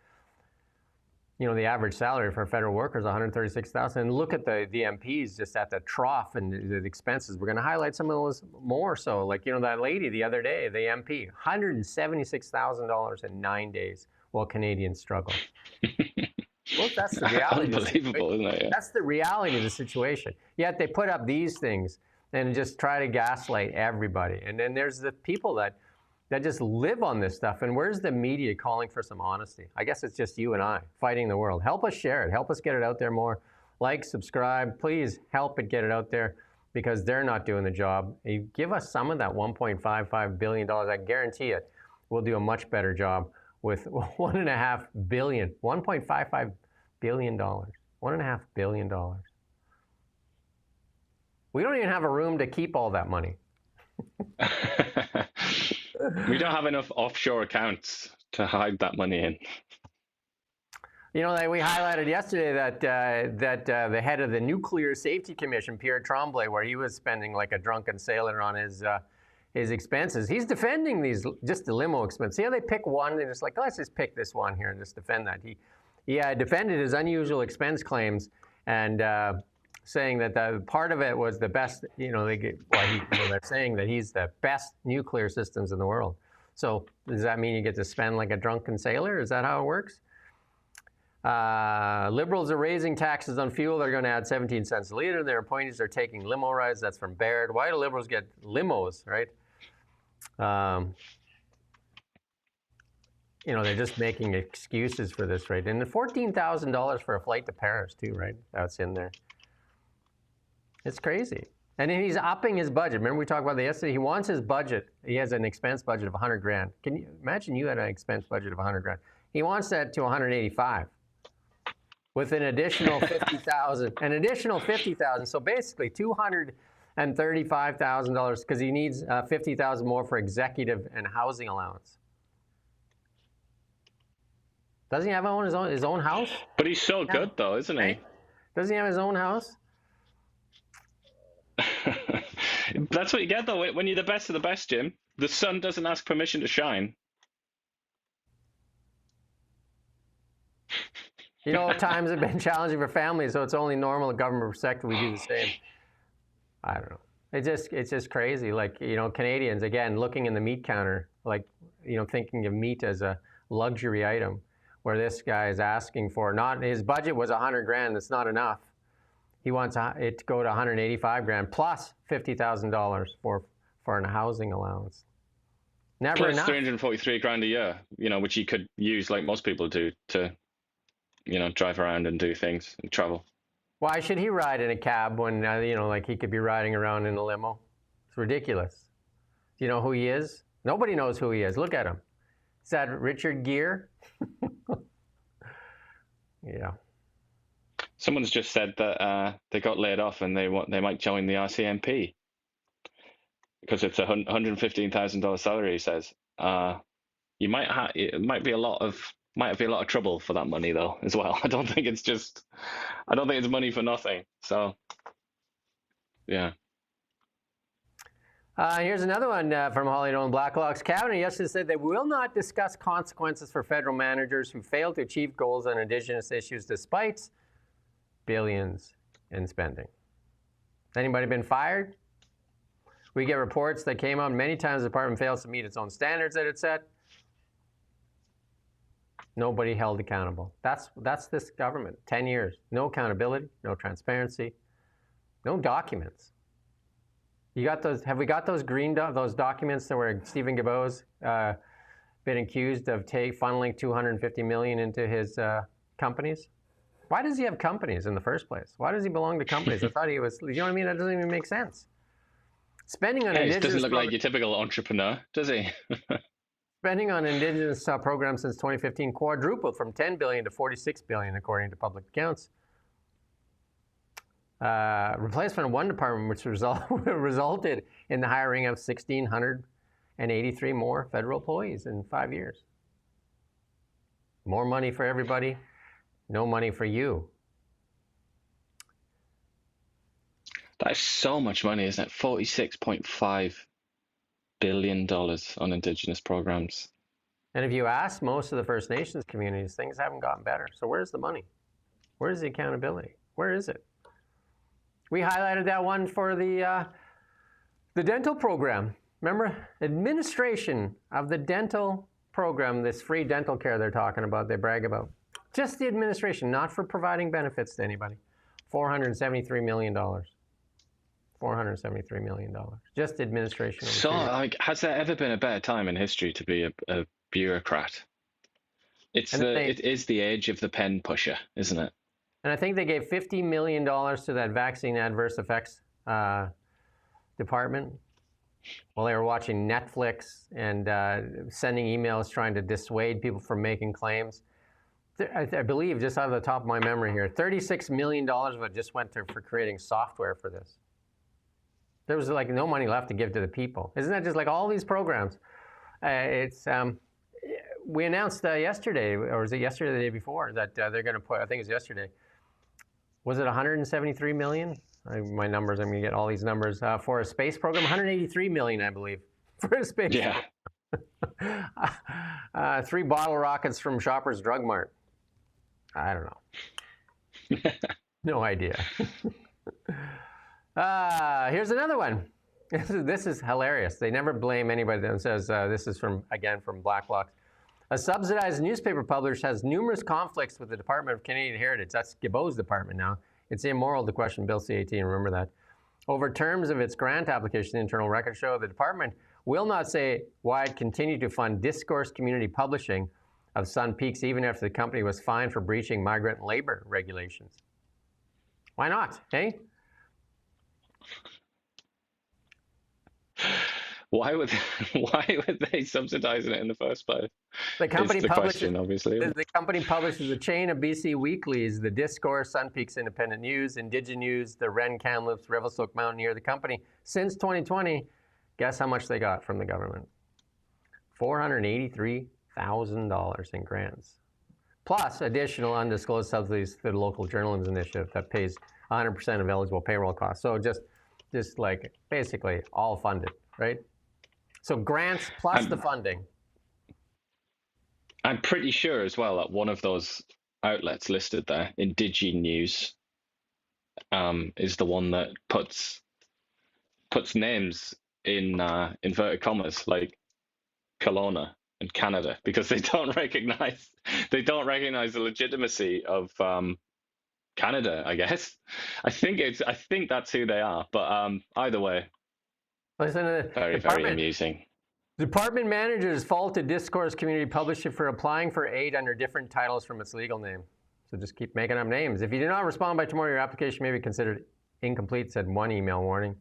you know, the average salary for a federal worker is $136,000. And look at the MPs just at the trough and the expenses. We're going to highlight some of those more. So, like, you know, that lady the other day, the MP, $176,000 in 9 days while Canadians struggle. Well, that's the reality. Unbelievable, isn't it? Yeah. That's the reality of the situation. Yet they put up these things and just try to gaslight everybody. And then there's the people that just live on this stuff. And where's the media calling for some honesty? I guess it's just you and I fighting the world. Help us share it. Help us get it out there more. Like, subscribe. Please help it get it out there because they're not doing the job. You give us some of that $1.55 billion. I guarantee it. We'll do a much better job with $1.5 billion, $1.55 billion, $1.5 billion. We don't even have a room to keep all that money. We don't have enough offshore accounts to hide that money in. You know, we highlighted yesterday that the head of the Nuclear Safety Commission, Pierre Tremblay, where he was spending like a drunken sailor on his expenses. He's defending these, just the limo expense. See how they pick one? They're just like, let's just pick this one here and just defend that. He defended his unusual expense claims and saying that the part of it was the best, you know, they're saying that he's the best nuclear systems in the world. So does that mean you get to spend like a drunken sailor? Is that how it works? Liberals are raising taxes on fuel. They're going to add 17 cents a liter. Their appointees are taking limo rides. That's from Baird. Why do Liberals get limos, right? You know, they're just making excuses for this, right? And the $14,000 for a flight to Paris too, right? That's in there. It's crazy. And then he's upping his budget. Remember we talked about that yesterday? He wants his budget. He has an expense budget of 100 grand. Can you imagine you had an expense budget of 100 grand? He wants that to 185 with an additional 50,000, an additional 50,000. So basically $235,000 because he needs 50,000 more for executive and housing allowance. Doesn't he have his own house? But he's so good though, isn't he? Right? Doesn't he have his own house? That's what you get though when you're the best of the best, Jim. The sun doesn't ask permission to shine. You know, times have been challenging for families, so it's only normal in government sector we do the same. I don't know. It's just crazy. Like, you know, Canadians, again, looking in the meat counter, like, you know, thinking of meat as a luxury item, where this guy is asking for, not, his budget was 100 grand, that's not enough. He wants it to go to 185 grand plus $50,000 for a housing allowance. Never plus enough. 343 grand a year, you know, which he could use like most people do to, you know, drive around and do things and travel. Why should he ride in a cab when, you know, like he could be riding around in a limo? It's ridiculous. Do you know who he is? Nobody knows who he is. Look at him. Is that Richard Gere? Yeah. Someone's just said that they got laid off and they might join the RCMP because it's a $115,000 salary. He says it might be a lot of trouble for that money though as well. I don't think it's money for nothing. So yeah. Here's another one from Holly Nolan Blacklock's cabinet. Yesterday said they will not discuss consequences for federal managers who fail to achieve goals on Indigenous issues despite billions in spending. Anybody been fired? We get reports that came out many times the department fails to meet its own standards that it set. Nobody held accountable. That's this government. 10 years. No accountability, no transparency, no documents. You got those? Have we got those those documents that where Stephen Guilbeault's been accused of funneling $250 million into his companies? Why does he have companies in the first place? Why does he belong to companies? I thought he was. You know what I mean? That doesn't even make sense. Spending on Indigenous doesn't look like your typical entrepreneur, does he? Spending on Indigenous programs since 2015 quadrupled from $10 billion to $46 billion, according to public accounts. Replacement of one department, which resulted in the hiring of 1,683 more federal employees in 5 years. More money for everybody, no money for you. That is so much money, isn't it? $46.5 billion on Indigenous programs. And if you ask most of the First Nations communities, things haven't gotten better. So where's the money? Where's the accountability? Where is it? We highlighted that one for the dental program. Remember, administration of the dental program, this free dental care they're talking about, they brag about. Just the administration, not for providing benefits to anybody. $473 million. $473 million. Just administration. So, like, has there ever been a better time in history to be a bureaucrat? It is the age of the pen pusher, isn't it? And I think they gave $50 million to that vaccine adverse effects department while they were watching Netflix and sending emails trying to dissuade people from making claims. I believe, just out of the top of my memory here, $36 million of it just went for creating software for this. There was like no money left to give to the people. Isn't that just like all these programs? We announced yesterday, or was it yesterday or the day before, that they're going to put, I think it was yesterday, was it 173 million? My numbers, I'm going to get all these numbers, for a space program. 183 million, I believe, for a space program. 3 bottle rockets from Shoppers Drug Mart. I don't know. No idea. Here's another one. This is hilarious. They never blame anybody that says this is from Blacklock. A subsidized newspaper publisher has numerous conflicts with the Department of Canadian Heritage. That's Guilbeault's department now. It's immoral to question Bill C-18, remember that. Over terms of its grant application, the internal records show the department will not say why it continued to fund discourse community publishing of Sun Peaks even after the company was fined for breaching migrant labor regulations. Why not, hey? Why would they subsidize it in the first place? The company obviously. The company publishes a chain of BC weeklies: The Discourse, Sun Peaks Independent News, Indigenews, The Wren Kamloops, Revelstoke Mountaineer. The company, since 2020, guess how much they got from the government? $483,000 in grants, plus additional undisclosed subsidies through the local journalism initiative that pays 100% of eligible payroll costs. So just like basically all funded, right? So grants plus the funding. I'm pretty sure as well that one of those outlets listed there, Indigenews, is the one that puts names in inverted commas like Kelowna and Canada, because they don't recognize the legitimacy of Canada, I guess. I think that's who they are. But either way, very amusing. Department managers faulted Discourse Community Publisher for applying for aid under different titles from its legal name. So just keep making up names. If you do not respond by tomorrow, your application may be considered incomplete, said one email warning.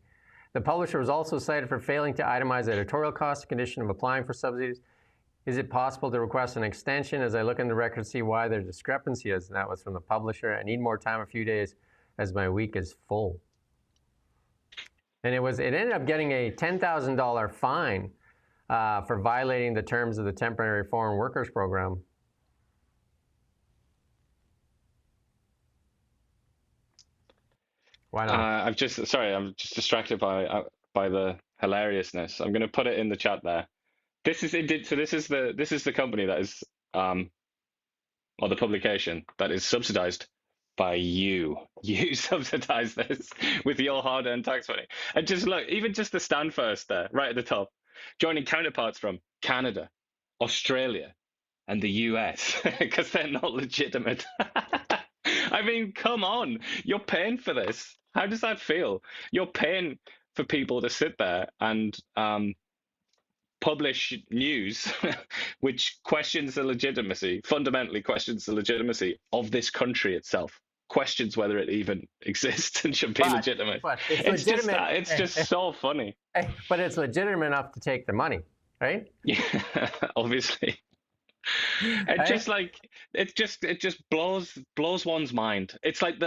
The publisher was also cited for failing to itemize editorial costs, condition of applying for subsidies. Is it possible to request an extension? As I look in the record to see why there's discrepancy, as that was from the publisher. I need more time, a few days, as my week is full. And it ended up getting a $10,000 fine for violating the terms of the Temporary Foreign Workers Program. Why not? I'm just distracted by the hilariousness. I'm going to put it in the chat there. This is the company that is or the publication that is subsidized by you. You subsidize this with your hard-earned tax money. And just look, even just the stand first there, right at the top, joining counterparts from Canada, Australia, and the US, because they're not legitimate. I mean, come on, you're paying for this. How does that feel? You're paying for people to sit there and publish news which fundamentally questions the legitimacy of this country itself, questions whether it even exists and should be legitimate. But it's legitimate. It's just so funny. But it's legitimate enough to take the money, right? Yeah, obviously. And it just blows one's mind. It's like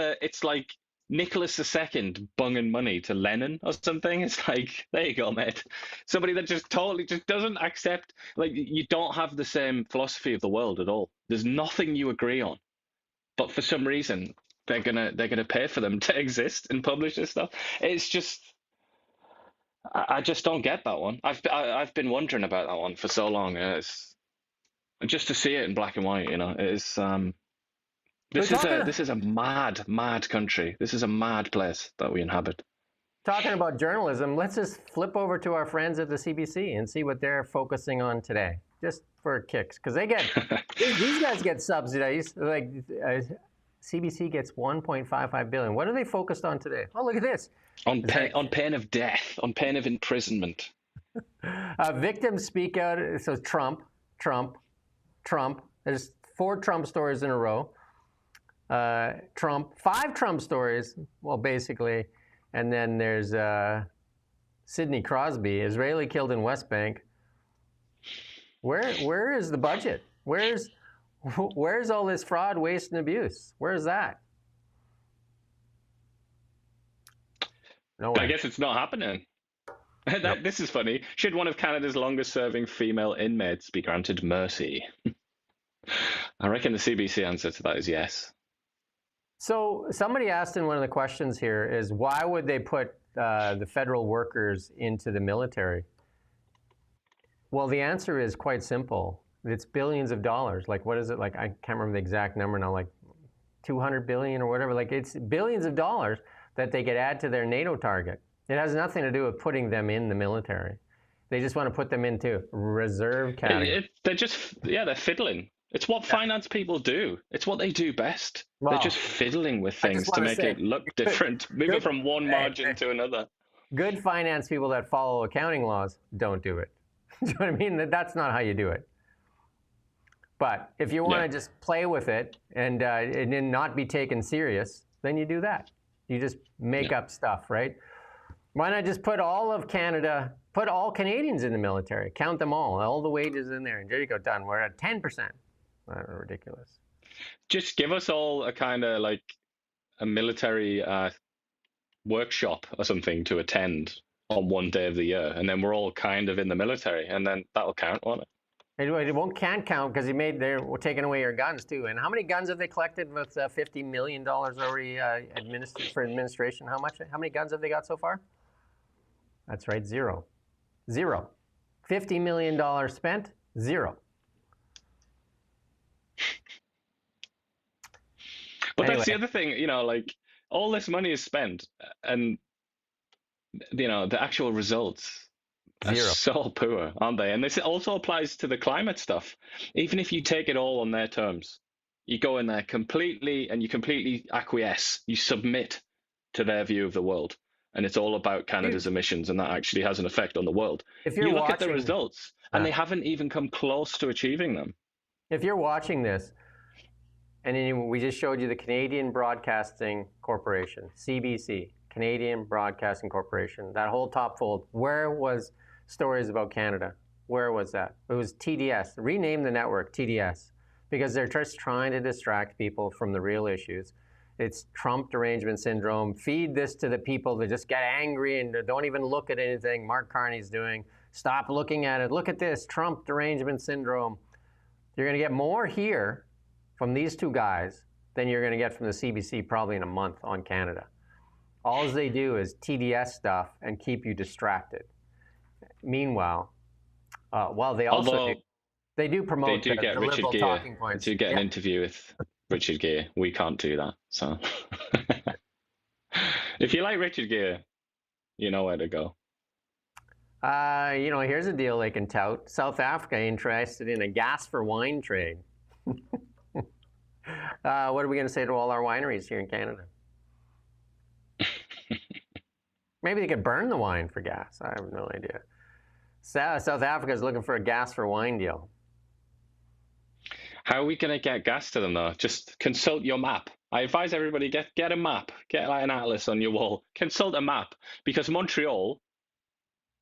Nicholas II bunging money to Lenin or something. It's like, there you go, mate. Somebody that just totally doesn't accept, like, you don't have the same philosophy of the world at all. There's nothing you agree on, but for some reason they're gonna pay for them to exist and publish this stuff. It's just, I just don't get that one. I've been wondering about that one for so long. And just to see it in black and white, it is. This is a mad country. This is a mad place that we inhabit. Talking about journalism, let's just flip over to our friends at the CBC and see what they're focusing on today, just for kicks, because these guys get subsidized. Like CBC gets $1.55 billion. What are they focused on today? Oh, look at this. On pain of death, on pain of imprisonment. Victims speak out. So Trump. There's 4 Trump stories in a row. 5 Trump stories. Well, basically. And then there's Sidney Crosby, Israeli killed in West Bank. Where is the budget? Where's all this fraud, waste, and abuse? Where's that? Nowhere. I guess it's not happening. This is funny. Should one of Canada's longest-serving female inmates be granted mercy? I reckon the CBC answer to that is yes. So somebody asked in one of the questions here is, why would they put the federal workers into the military? Well, the answer is quite simple. It's billions of dollars. Like, what is it? Like, I can't remember the exact number now, like 200 billion or whatever. Like, it's billions of dollars that they could add to their NATO target. It has nothing to do with putting them in the military. They just want to put them into reserve category. They're fiddling. It's what finance people do. It's what they do best. Well, they're just fiddling with things to make it look different, moving from one margin to another. Good finance people that follow accounting laws don't do it. Do you know what I mean? That's not how you do it. But if you want to just play with it and then not be taken serious, then you do that. You just make up stuff, right? Why not just put all of Canada, put all Canadians in the military, count them all the wages in there, and there you go, done. We're at 10%. Ridiculous. Just give us all a kind of like a military workshop or something to attend on one day of the year, and then we're all kind of in the military, and then that'll count, won't it? It can't count because they're taking away your guns too. And how many guns have they collected with $50 million already for administration? How many guns have they got so far? That's right, zero. $50 million spent, zero. But anyway. That's the other thing, like all this money is spent and, the actual results are so poor, aren't they? And this also applies to the climate stuff. Even if you take it all on their terms, you go in there completely acquiesce, you submit to their view of the world. And it's all about Canada's emissions, and that actually has an effect on the world. If you look at the results, and they haven't even come close to achieving them. If you're watching this, and then we just showed you the Canadian Broadcasting Corporation, CBC, Canadian Broadcasting Corporation, that whole top fold, where was stories about Canada? Where was that? It was TDS. Rename the network TDS, because they're just trying to distract people from the real issues. It's Trump derangement syndrome. Feed this to the people that just get angry and don't even look at anything Mark Carney's doing. Stop looking at it. Look at this, Trump derangement syndrome. You're going to get more here from these two guys than you're going to get from the CBC probably in a month on Canada. All they do is TDS stuff and keep you distracted. Meanwhile, they do promote the liberal talking points. To get an interview with Richard Gere. We can't do that. So if you like Richard Gere, you know where to go. Here's a deal they can tout. South Africa interested in a gas for wine trade. What are we going to say to all our wineries here in Canada? Maybe they could burn the wine for gas. I have no idea. South Africa is looking for a gas for wine deal. How are we going to get gas to them, though? Just consult your map. I advise everybody, get a map. Get like an atlas on your wall. Consult a map. Because Montreal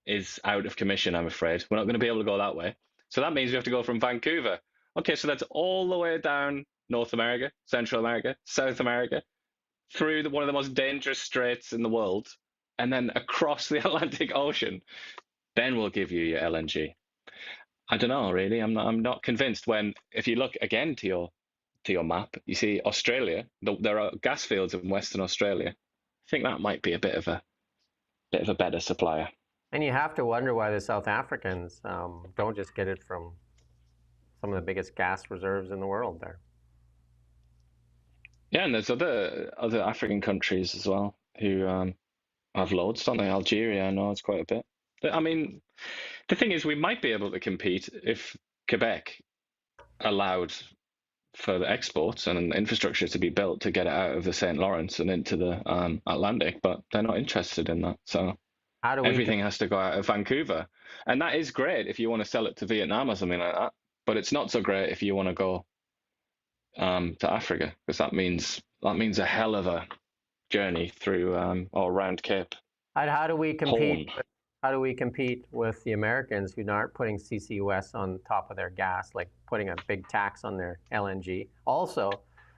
is out of commission, I'm afraid. We're not going to be able to go that way. So that means we have to go from Vancouver. Okay, so that's all the way down North America, Central America, South America, through one of the most dangerous straits in the world, and then across the Atlantic Ocean. Then we'll give you your LNG. I don't know, really. I'm not convinced. If you look again to your map, you see Australia. There are gas fields in Western Australia. I think that might be a bit of a better supplier. And you have to wonder why the South Africans don't just get it from some of the biggest gas reserves in the world there. Yeah, and there's other African countries as well who have loads, don't they? Algeria, I know it's quite a bit. I mean, the thing is, we might be able to compete if Quebec allowed for the exports and infrastructure to be built to get it out of the St. Lawrence and into the Atlantic, but they're not interested in that. So everything has to go out of Vancouver. And that is great if you want to sell it to Vietnam or something like that. But it's not so great if you want to go to Africa, because that means a hell of a journey through or around Cape. How do we compete? Horn. How do we compete with the Americans who aren't putting CCUS on top of their gas, like putting a big tax on their LNG? Also,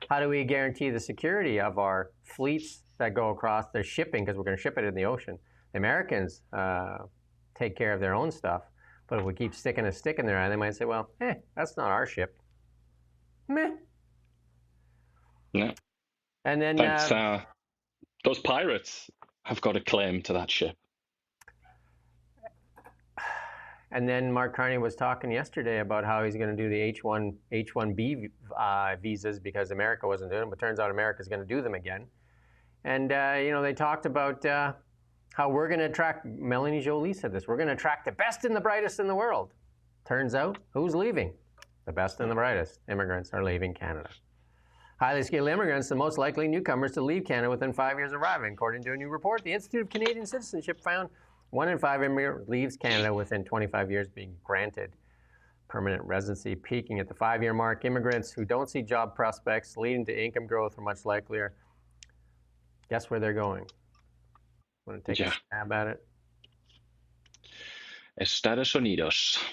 how do we guarantee the security of our fleets that go across their shipping, because we're going to ship it in the ocean? The Americans take care of their own stuff, but if we keep sticking a stick in their eye, they might say, well, that's not our ship. Meh. No. And then those pirates have got a claim to that ship. And then Mark Carney was talking yesterday about how he's going to do the H-1B visas because America wasn't doing them, but turns out America's going to do them again. And, they talked about how we're going to attract, Melanie Jolie said this, we're going to attract the best and the brightest in the world. Turns out, who's leaving? The best and the brightest. Immigrants are leaving Canada. Highly skilled immigrants, the most likely newcomers to leave Canada within 5 years of arriving. According to a new report, the Institute of Canadian Citizenship found 1 in 5 immigrants leaves Canada within 25 years being granted permanent residency, peaking at the 5-year mark. Immigrants who don't see job prospects leading to income growth are much likelier. Guess where they're going? Want to take a stab at it? Estados Unidos.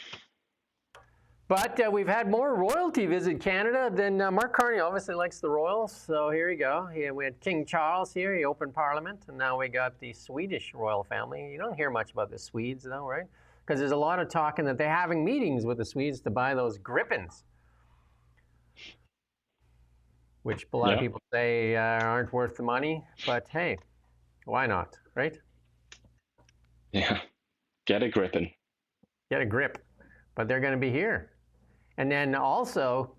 But we've had more royalty visit Canada than Mark Carney obviously likes the royals. So here you go. We had King Charles here. He opened Parliament. And now we got the Swedish royal family. You don't hear much about the Swedes, though, right? Because there's a lot of talking that they're having meetings with the Swedes to buy those Gripens, which a lot of people say aren't worth the money. But hey, why not, right? Yeah, get a Gripen. Get a grip. But they're going to be here. And then also,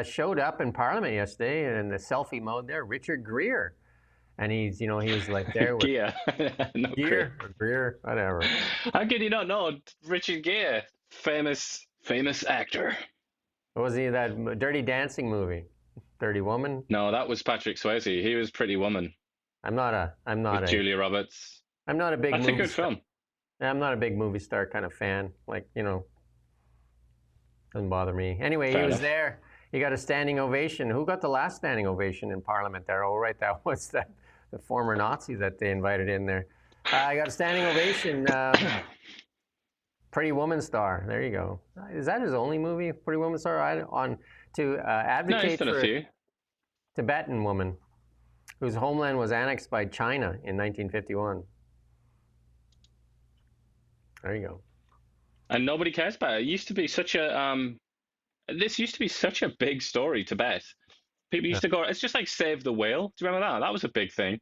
showed up in Parliament yesterday in the selfie mode there, Richard Greer. And he's, he was like there with Gere. No, Greer, whatever. How could you not know Richard Gere, famous actor? What was he, that Dirty Dancing movie? Dirty Woman? No, that was Patrick Swayze. He was Pretty Woman. With Julia Roberts. I'm not a big That's a good film. I'm not a big movie star kind of fan. Like, doesn't bother me. Anyway, he was there. He got a standing ovation. Who got the last standing ovation in Parliament there? Oh, right, that was the former Nazi that they invited in there. I got a standing ovation. Pretty Woman star. There you go. Is that his only movie, Pretty Woman star? Advocate for a Tibetan woman whose homeland was annexed by China in 1951. There you go. And nobody cares about it. It used to be such a this used to be such a big story, Tibet. People used to go, it's just like Save the Whale. Do you remember that? That was a big thing.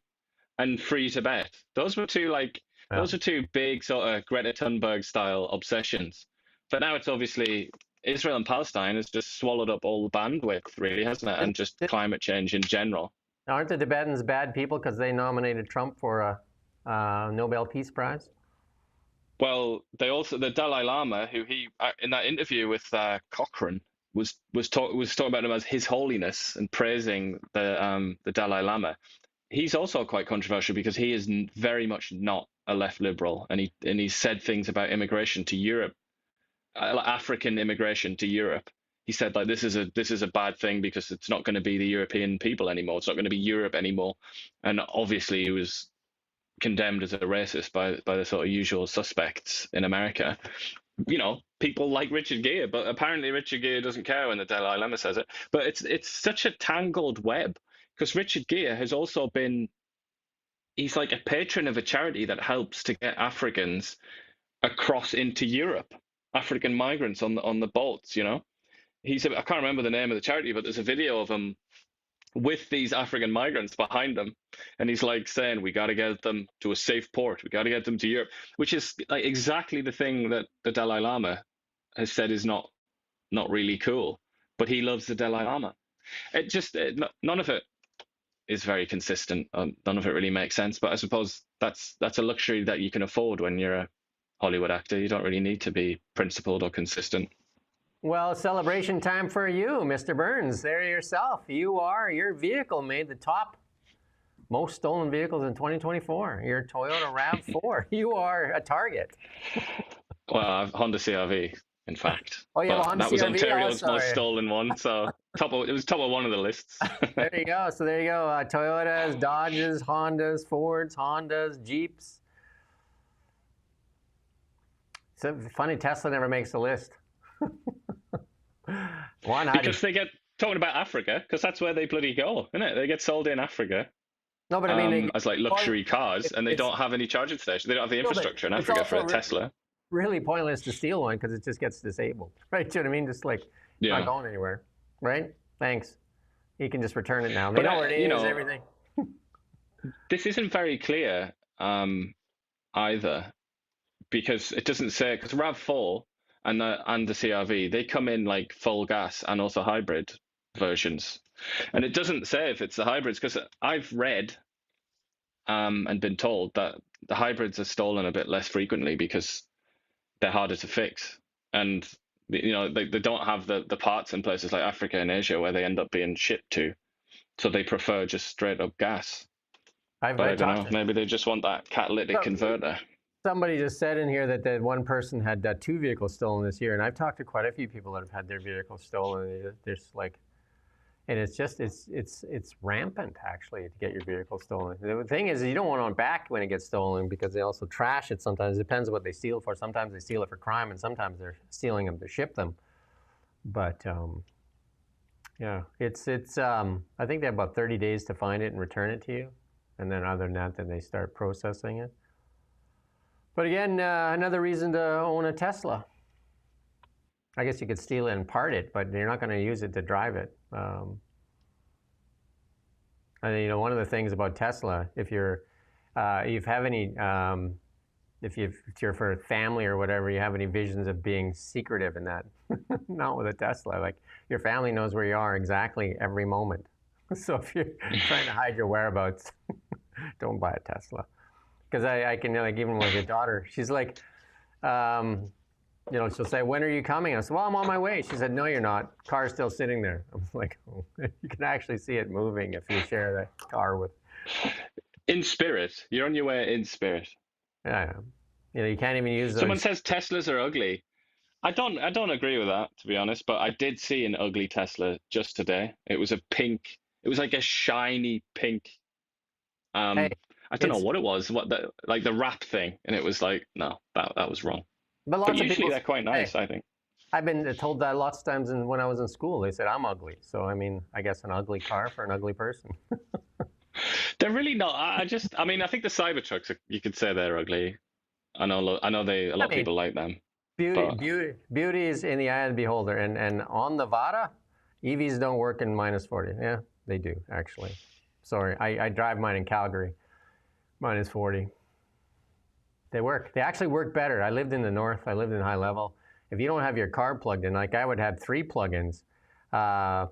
And Free Tibet. Those were two big sort of Greta Thunberg style obsessions. But now it's obviously Israel and Palestine has just swallowed up all the bandwidth, really, hasn't it? And just climate change in general. Aren't the Tibetans bad people because they nominated Trump for a Nobel Peace Prize? Well, the Dalai Lama, who he in that interview with Cochrane was talking about him as His Holiness and praising the Dalai Lama. He's also quite controversial because he is very much not a left liberal, and he said things about immigration to Europe, African immigration to Europe. He said like this is a bad thing because it's not going to be the European people anymore. It's not going to be Europe anymore, and obviously he was condemned as a racist by the sort of usual suspects in America. People like Richard Gere, but apparently Richard Gere doesn't care when the Dalai Lama says it. But it's such a tangled web because Richard Gere has also he's like a patron of a charity that helps to get Africans across into Europe, African migrants on the boats. I can't remember the name of the charity, but there's a video of him with these African migrants behind them, and he's like saying, we got to get them to a safe port, we got to get them to Europe, which is like exactly the thing that the Dalai Lama has said is not not really cool, but he loves the Dalai Lama. None of it is very consistent. None of it really makes sense. But I suppose that's a luxury that you can afford when you're a Hollywood actor. You don't really need to be principled or consistent. Well, celebration time for you, Mr. Burns. There yourself. Your vehicle made the top most stolen vehicles in 2024. Your Toyota RAV4. You are a target. Well, I have Honda CR-V, in fact. Oh, yeah, that was CR-V Ontario's also. most stolen one, so it was top of one of the lists. There you go. So there you go. Toyotas, Dodges, Hondas, Fords, Jeeps. It's funny, Tesla never makes the list. Because they get talking about Africa, because that's where they bloody go, isn't it? They get sold in Africa. No, but I mean, as like luxury cars, and they don't have any charging stations. They don't have the infrastructure in Africa for a Tesla. Really pointless to steal one because it just gets disabled, right? Do you know what I mean? Just like not going anywhere, right? Thanks. You can just return it now. They know where it is, everything. This isn't very clear either, because it doesn't say, because RAV4 and the CR-V, they come in like full gas and also hybrid versions. And it doesn't say if it's the hybrids, because I've read and been told that the hybrids are stolen a bit less frequently because they're harder to fix. And they don't have the parts in places like Africa and Asia where they end up being shipped to. So they prefer just straight up gas. But I don't know, maybe they just want that catalytic converter. Somebody just said in here that one person had 2 vehicles stolen this year, and I've talked to quite a few people that have had their vehicles stolen. There's like, and it's just it's rampant actually to get your vehicle stolen. The thing is, you don't want it back when it gets stolen because they also trash it. Sometimes it depends on what they steal for. Sometimes they steal it for crime, and sometimes they're stealing them to ship them. But yeah, it's I think they have about 30 days to find it and return it to you, and then other than that, then they start processing it. But again, another reason to own a Tesla. I guess you could steal it and part it, but you're not going to use it to drive it. And one of the things about Tesla, if you're for a family or whatever, you have any visions of being secretive in that, not with a Tesla. Like your family knows where you are exactly every moment. So if you're trying to hide your whereabouts, don't buy a Tesla. Because I can, like, even with your daughter, she's like, she'll say, when are you coming? I said, well, I'm on my way. She said, no, you're not. Car's still sitting there. I'm like, oh. You can actually see it moving if you share the car with. In spirit. You're on your way in spirit. Yeah. You can't even use those. Someone says Teslas are ugly. I don't agree with that, to be honest, but I did see an ugly Tesla just today. It was it was like a shiny pink. I don't know what it was, like the wrap thing, and it was like, no, that was wrong. But usually they're quite nice, I think. I've been told that lots of times when I was in school. They said I'm ugly. So, I mean, I guess an ugly car for an ugly person. They're really not. I think the Cybertrucks, you could say they're ugly. I know a lot of people like them. Beauty is in the eye of the beholder. And on Nevada, EVs don't work in -40. Yeah, they do, actually. Sorry, I drive mine in Calgary. -40. They work. They actually work better. I lived in the north. I lived in high level. If you don't have your car plugged in, like I would have 3 plugins. I've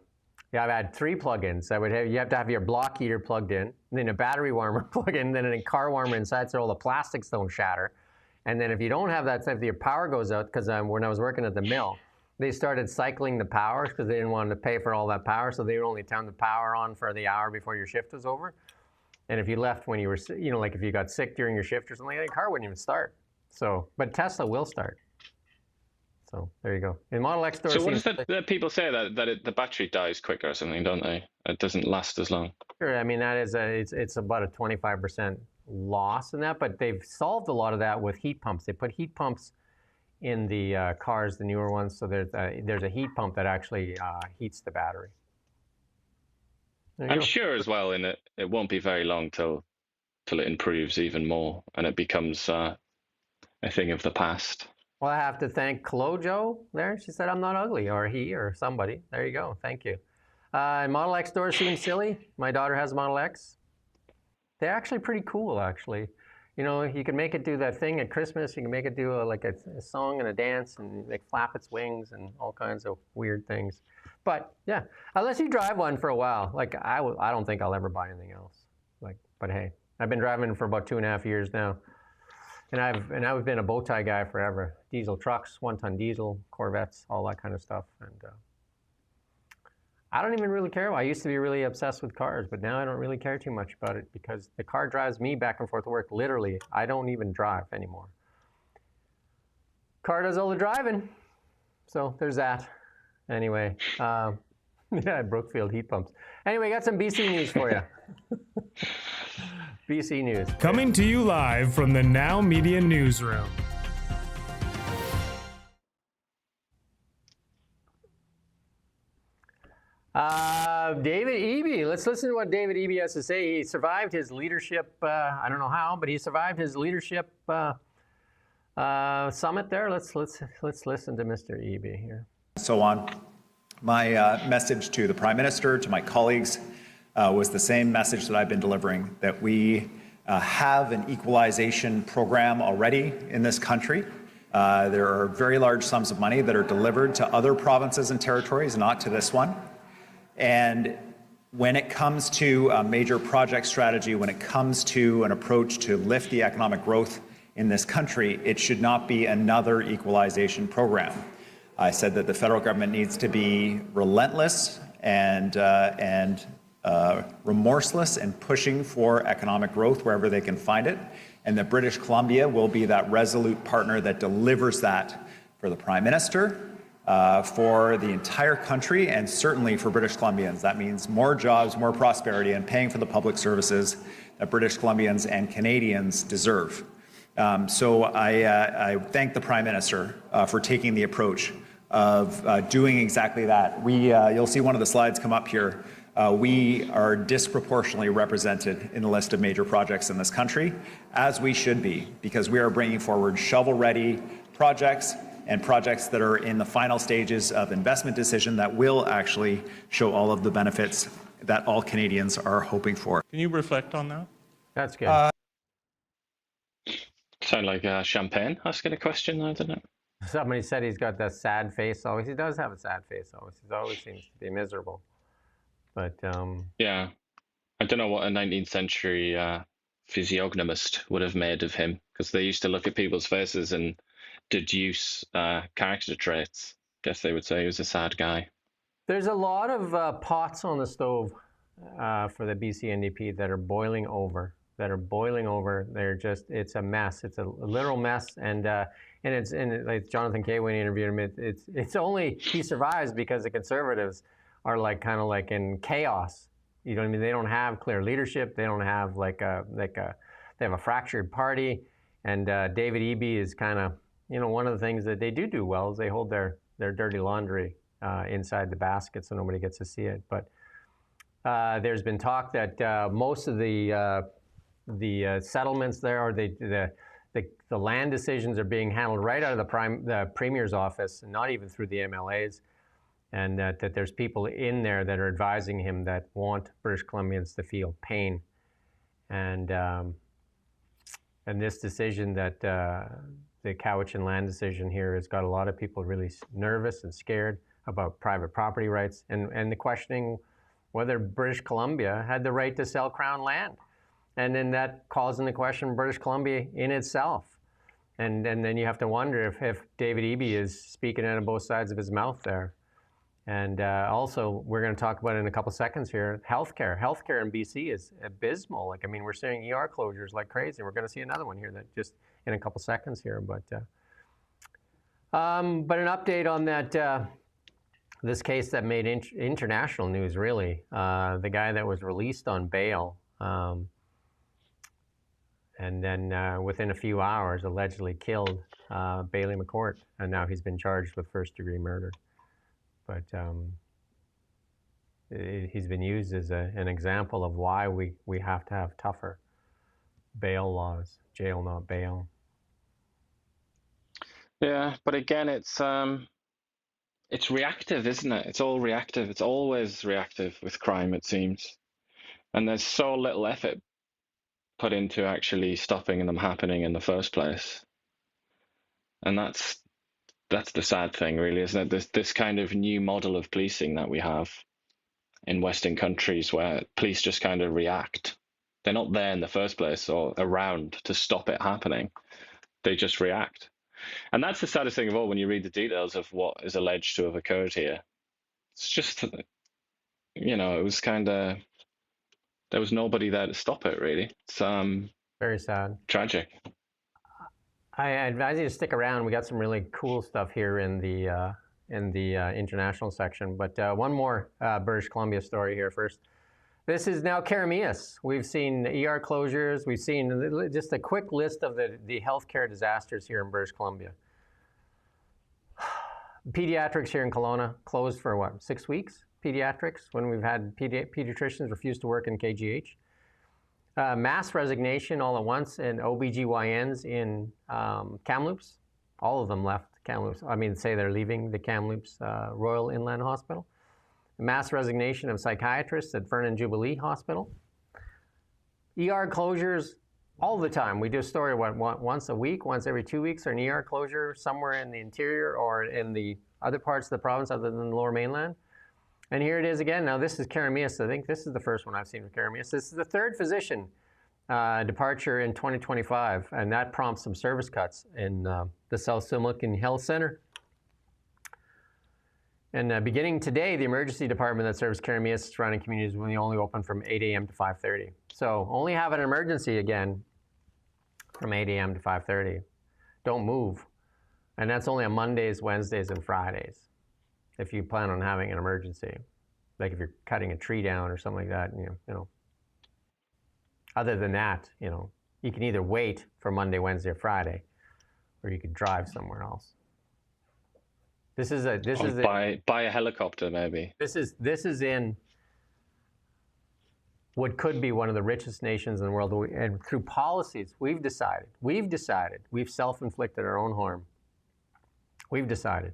had 3 plugins. You have to have your block heater plugged in, then a battery warmer plugged in, then a car warmer inside so all the plastics don't shatter. And then if you don't have that, if your power goes out, because when I was working at the mill, they started cycling the power because they didn't want to pay for all that power, so they would only turn the power on for the hour before your shift was over. And if you left when you were, like if you got sick during your shift or something, the car wouldn't even start. So, but Tesla will start. So there you go. In Model X store. So what does the people say that the battery dies quicker or something, don't they? It doesn't last as long. Sure. I mean, that is it's about a 25% loss in that, but they've solved a lot of that with heat pumps. They put heat pumps in the cars, the newer ones. So there's a heat pump that actually heats the battery. I'm sure as well it won't be very long till it improves even more and it becomes a thing of the past. Well, I have to thank Clojo there. She said I'm not ugly, or he, or somebody. There you go. Thank you. Model X doors seem silly. My daughter has Model X. They're actually pretty cool, actually. You know, you can make it do that thing at Christmas. You can make it do a song and a dance and like flap its wings and all kinds of weird things. But yeah, unless you drive one for a while, like I don't think I'll ever buy anything else. Like, but hey, I've been driving for about 2.5 years now, and I've been a bow tie guy forever. Diesel trucks, 1-ton diesel, Corvettes, all that kind of stuff, and I don't even really care. I used to be really obsessed with cars, but now I don't really care too much about it because the car drives me back and forth to work. Literally, I don't even drive anymore. Car does all the driving, so there's that. Anyway, yeah, Brookfield heat pumps. Anyway, got some BC news for you. BC news. Coming to you live from the Now Media Newsroom. David Eby. Let's listen to what David Eby has to say. He survived his leadership, I don't know how, but he survived his leadership summit there. Let's listen to Mr. Eby here. So on. My message to the Prime Minister, to my colleagues, was the same message that I've been delivering, that we have an equalization program already in this country. There are very large sums of money that are delivered to other provinces and territories, not to this one. And when it comes to a major project strategy, when it comes to an approach to lift the economic growth in this country, it should not be another equalization program. I said that the federal government needs to be relentless and remorseless in pushing for economic growth wherever they can find it, and that British Columbia will be that resolute partner that delivers that for the Prime Minister, for the entire country, and certainly for British Columbians. That means more jobs, more prosperity, and paying for the public services that British Columbians and Canadians deserve. So I thank the Prime Minister for taking the approach of doing exactly that. You'll see one of the slides come up here. We are disproportionately represented in the list of major projects in this country, as we should be, because we are bringing forward shovel-ready projects and projects that are in the final stages of investment decision that will actually show all of the benefits that all Canadians are hoping for. Can you reflect on that? That's good. Sound like Champagne asking a question, I don't know. Somebody said he's got that sad face always. He does have a sad face always. He always seems to be miserable. But yeah, I don't know what a 19th century physiognomist would have made of him, because they used to look at people's faces and deduce character traits. Guess they would say he was a sad guy. There's a lot of pots on the stove for the BC NDP that are boiling over. They're just, it's a mess. It's a literal mess. And it's like Jonathan Kay, when he interviewed him, it's only he survives because the Conservatives are kind of in chaos. You know what I mean? They don't have clear leadership. They don't have they have a fractured party. And David Eby is kind of, one of the things that they do well is they hold their dirty laundry inside the basket so nobody gets to see it. But there's been talk that most of the settlements there, or the land decisions, are being handled right out of the Premier's office, and not even through the MLAs, and that there's people in there that are advising him that want British Columbians to feel pain. And this decision, that the Cowichan land decision here, has got a lot of people really nervous and scared about private property rights, and the questioning whether British Columbia had the right to sell Crown land. And then that calls into question British Columbia in itself. And then you have to wonder if David Eby is speaking out of both sides of his mouth there. And also, we're going to talk about it in a couple seconds here, healthcare. Healthcare in BC is abysmal. We're seeing ER closures like crazy. We're going to see another one here that just in a couple seconds here. But an update on that, this case that made international news, really. The guy that was released on bail, and then within a few hours allegedly killed Bailey McCourt, and now he's been charged with first-degree murder. But he's been used as an example of why we have to have tougher bail laws, jail not bail. Yeah, but again, it's reactive, isn't it? It's all reactive. It's always reactive with crime, it seems. And there's so little effort put into actually stopping them happening in the first place. And that's the sad thing, really, isn't it? This kind of new model of policing that we have in Western countries where police just kind of react. They're not there in the first place or around to stop it happening. They just react. And that's the saddest thing of all when you read the details of what is alleged to have occurred here. It's just, you know, it was kind of, there was nobody there to stop it, really. It's very sad. Tragic. I advise you to stick around. We got some really cool stuff here in the international section. But one more British Columbia story here first. This is now Karameas. We've seen ER closures. We've seen just a quick list of the healthcare disasters here in British Columbia. Pediatrics here in Kelowna closed for what, 6 weeks? Pediatrics, when we've had pediatricians refuse to work in KGH. Mass resignation all at once in OBGYNs in Kamloops. All of them left Kamloops. I mean, say they're leaving the Kamloops Royal Inland Hospital. Mass resignation of psychiatrists at Vernon Jubilee Hospital. ER closures all the time. We do a story once a week, once every 2 weeks, or an ER closure somewhere in the interior or in the other parts of the province other than the Lower Mainland. And here it is again. Now this is Karameas. I think this is the first one I've seen with Karameas. This is the third physician departure in 2025, and that prompts some service cuts in the South Similkameen Health Centre. And beginning today, the emergency department that serves Karameas surrounding communities will only open from 8 a.m. to 5:30. So only have an emergency again from 8 a.m. to 5:30. Don't move. And that's only on Mondays, Wednesdays, and Fridays if you plan on having an emergency. Like if you're cutting a tree down or something like that, you know. Other than that, you know, you can either wait for Monday, Wednesday, or Friday, or you could drive somewhere else. Buy a helicopter, maybe. This is in what could be one of the richest nations in the world, and through policies, we've self-inflicted our own harm. We've decided.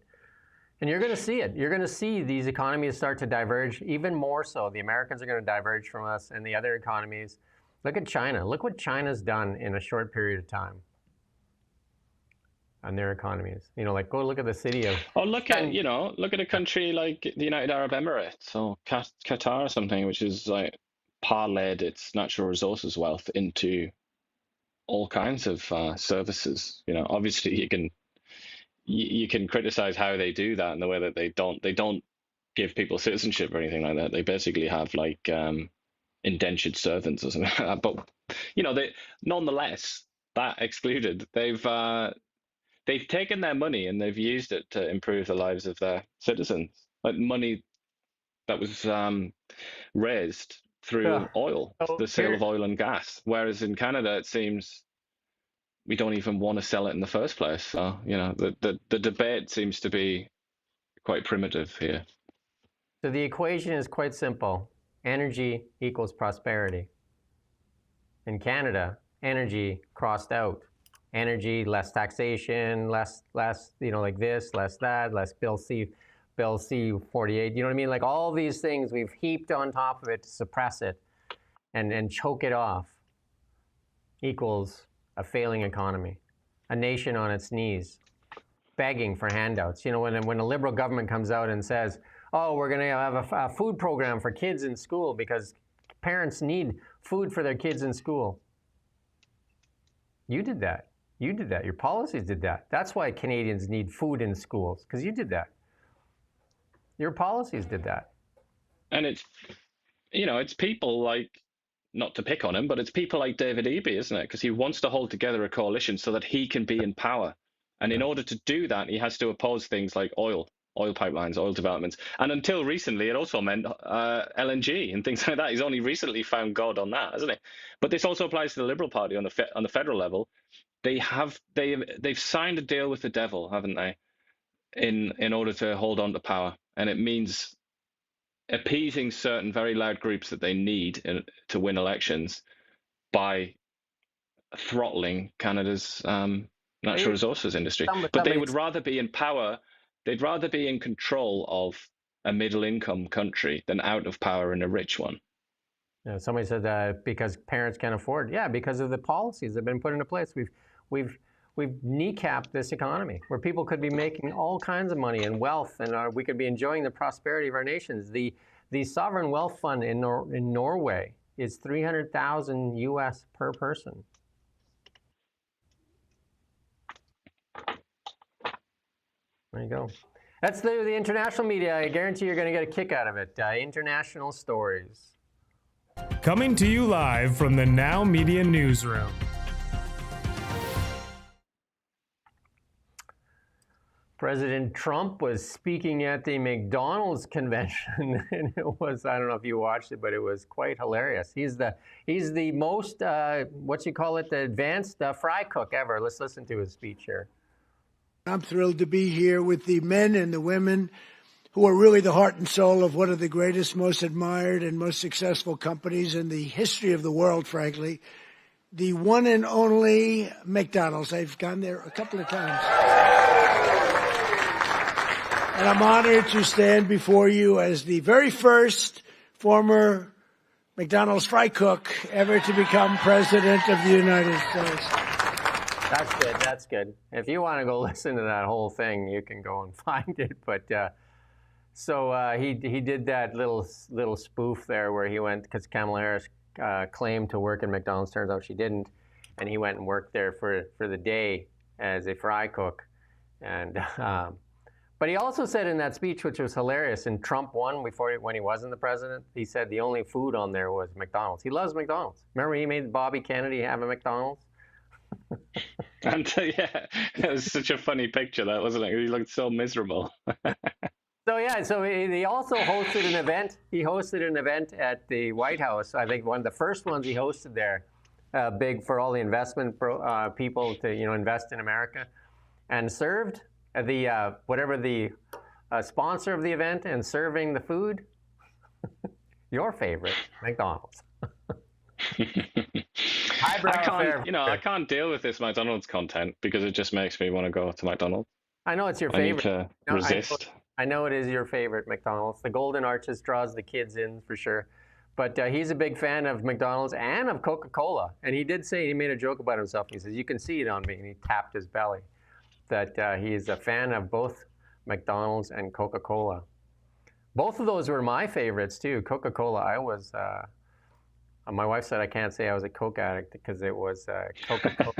And you're going to see it. You're going to see these economies start to diverge even more so. The Americans are going to diverge from us and the other economies. Look at China. Look what China's done in a short period of time on their economies. You know, like go look at the city of... Oh, look at a country like the United Arab Emirates or Qatar or something, which is like parlayed its natural resources wealth into all kinds of services. You know, obviously you can criticize how they do that and the way that they don't give people citizenship or anything like that. They basically have like indentured servants or something like that. But you know, nonetheless, that excluded, they've taken their money and they've used it to improve the lives of their citizens. Like money that was raised through oil, the sale of oil and gas. Whereas in Canada, it seems we don't even want to sell it in the first place. So, you know, the debate seems to be quite primitive here. So the equation is quite simple. Energy equals prosperity. In Canada, energy crossed out. Energy, less taxation, less, you know, like this, less that, less Bill C-48. You know what I mean? Like all these things we've heaped on top of it to suppress it and choke it off equals a failing economy, a nation on its knees, begging for handouts. You know, when a liberal government comes out and says, oh, we're going to have a food program for kids in school because parents need food for their kids in school. You did that. You did that. Your policies did that. That's why Canadians need food in schools, because you did that. Your policies did that. And it's, you know, it's people like, not to pick on him, but it's people like David Eby, isn't it? Because he wants to hold together a coalition so that he can be in power. And in order to do that, he has to oppose things like oil pipelines, oil developments. And until recently, it also meant LNG and things like that. He's only recently found God on that, hasn't he? But this also applies to the Liberal Party on the federal level. They've signed a deal with the devil, haven't they, in order to hold on to power. And it means appeasing certain very loud groups that they need to win elections by throttling Canada's natural resources industry. But they would rather be in power. They'd rather be in control of a middle-income country than out of power in a rich one. Somebody said because parents can't afford. Yeah, because of the policies that have been put into place. We've kneecapped this economy where people could be making all kinds of money and wealth, and we could be enjoying the prosperity of our nations. The sovereign wealth fund in Norway is $300,000 US per person. There you go. That's the international media. I guarantee you're going to get a kick out of it. International stories. Coming to you live from the Now Media Newsroom. President Trump was speaking at the McDonald's convention, and it was, I don't know if you watched it, but it was quite hilarious. He's the most, the advanced fry cook ever. Let's listen to his speech here. I'm thrilled to be here with the men and the women who are really the heart and soul of one of the greatest, most admired, and most successful companies in the history of the world, frankly. The one and only McDonald's. I've gone there a couple of times. And I'm honored to stand before you as the very first former McDonald's fry cook ever to become president of the United States. That's good. That's good. If you want to go listen to that whole thing, you can go and find it. But he did that little spoof there where he went, because Kamala Harris claimed to work in McDonald's. Turns out she didn't, and he went and worked there for the day as a fry cook. And but he also said in that speech, which was hilarious, and Trump won when he wasn't the president, he said the only food on there was McDonald's. He loves McDonald's. Remember he made Bobby Kennedy have a McDonald's? And yeah, it was such a funny picture, that wasn't it? He looked so miserable. So he also hosted an event. He hosted an event at the White House. I think one of the first ones he hosted there, big for all the investment people to invest in America, and served the whatever the sponsor of the event and serving the food. Your favorite, McDonald's. I can't deal with this McDonald's content because it just makes me want to go to McDonald's. I know it's your favorite. I need to resist. I know it is your favorite, McDonald's. The Golden Arches draws the kids in for sure. But he's a big fan of McDonald's and of Coca-Cola. And he did say, he made a joke about himself. He says, you can see it on me. And he tapped his belly. That he is a fan of both McDonald's and Coca-Cola. Both of those were my favorites too. Coca-Cola, I was... my wife said I can't say I was a Coke addict because it was Coca-Cola,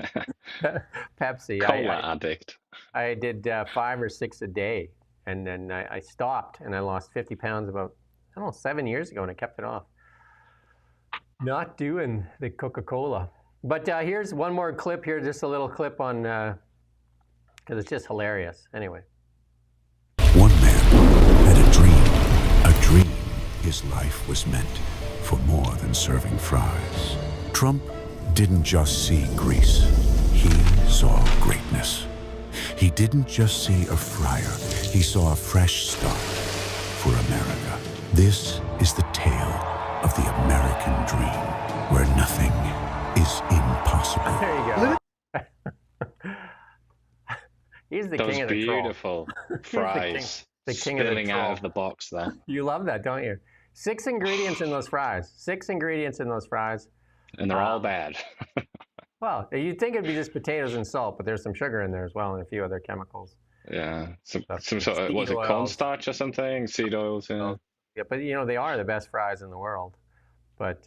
Pepsi. Cola addict. I did 5 or 6 a day, and then I stopped, and I lost 50 pounds about, 7 years ago, and I kept it off. Not doing the Coca-Cola. But here's one more clip here, just a little clip on, because it's just hilarious. Anyway. One man had a dream his life was meant for more than serving fries. Trump didn't just see Greece, he saw greatness. He didn't just see a fryer, he saw a fresh start for America. This is the tale of the American dream, where nothing is impossible. There you go. He's the king of the troll. Beautiful fries the king of the spilling out of the box there. You love that, don't you? 6 ingredients in those fries. 6 ingredients in those fries. And they're all bad. Well, you'd think it'd be just potatoes and salt, but there's some sugar in there as well and a few other chemicals. Yeah, some sort of, was it cornstarch or something? Seed oils, yeah. Yeah, but they are the best fries in the world. But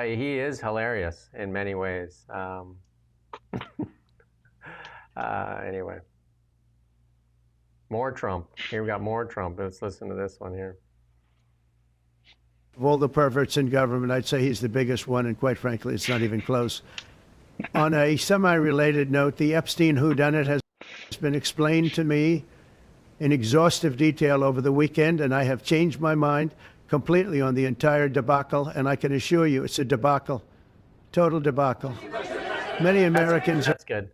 he is hilarious in many ways. Anyway. More Trump. Here we got more Trump. Let's listen to this one here. Of all the perverts in government, I'd say he's the biggest one, and quite frankly, it's not even close. On a semi-related note, the Epstein whodunit has been explained to me in exhaustive detail over the weekend, and I have changed my mind completely on the entire debacle, and I can assure you it's a debacle, total debacle. Many Americans... That's good.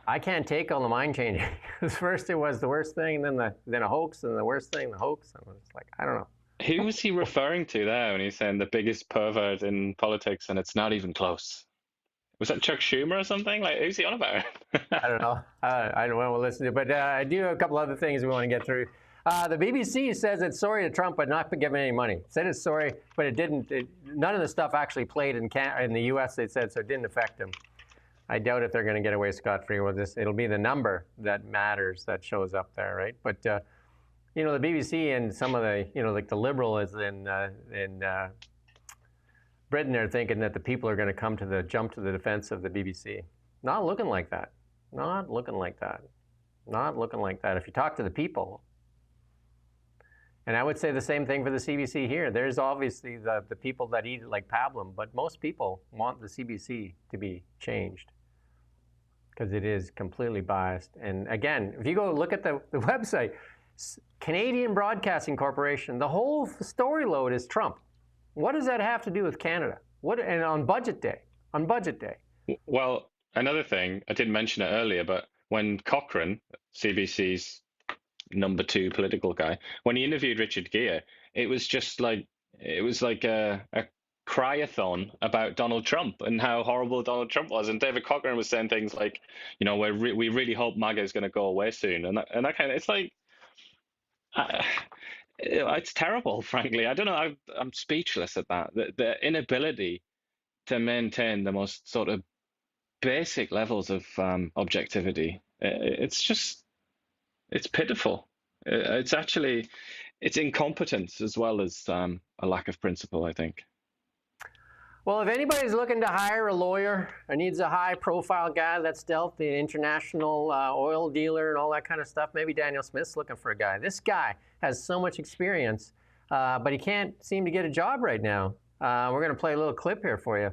I can't take all the mind changing. First it was the worst thing, then a hoax, and the worst thing, the hoax. And it's like, I don't know. Who was he referring to there when he's saying the biggest pervert in politics and it's not even close? Was that Chuck Schumer or something? Like, who's he on about? I don't know. I don't want to listen to it. But I do have a couple other things we want to get through. The BBC says it's sorry to Trump, but not giving any money. Said it's sorry, but it didn't. None of the stuff actually played in the U.S. They said, so it didn't affect him. I doubt if they're going to get away scot-free with this. It'll be the number that matters that shows up there, right? But you know, the BBC and some of the, you know, like the Liberals in Britain are thinking that the people are going to jump to the defense of the BBC. Not looking like that. Not looking like that. Not looking like that. If you talk to the people. And I would say the same thing for the CBC here. There's obviously the people that eat it like pablum, but most people want the CBC to be changed because it is completely biased. And again, if you go look at the website, Canadian Broadcasting Corporation, the whole story load is Trump. What does that have to do with Canada? And on budget day? On budget day. Well, another thing, I didn't mention it earlier, but when Cochrane, CBC's number 2 political guy, when he interviewed Richard Gere, it was like a cry-a-thon about Donald Trump and how horrible Donald Trump was. And David Cochrane was saying things like, you know, we really hope MAGA is going to go away soon. And that kind of, it's like, it's terrible, frankly. I don't know. I'm speechless at that. The inability to maintain the most sort of basic levels of objectivity. It's pitiful. It's incompetence as well as a lack of principle, I think. Well, if anybody's looking to hire a lawyer or needs a high-profile guy that's dealt the international oil dealer and all that kind of stuff, maybe Daniel Smith's looking for a guy. This guy has so much experience, but he can't seem to get a job right now. We're going to play a little clip here for you.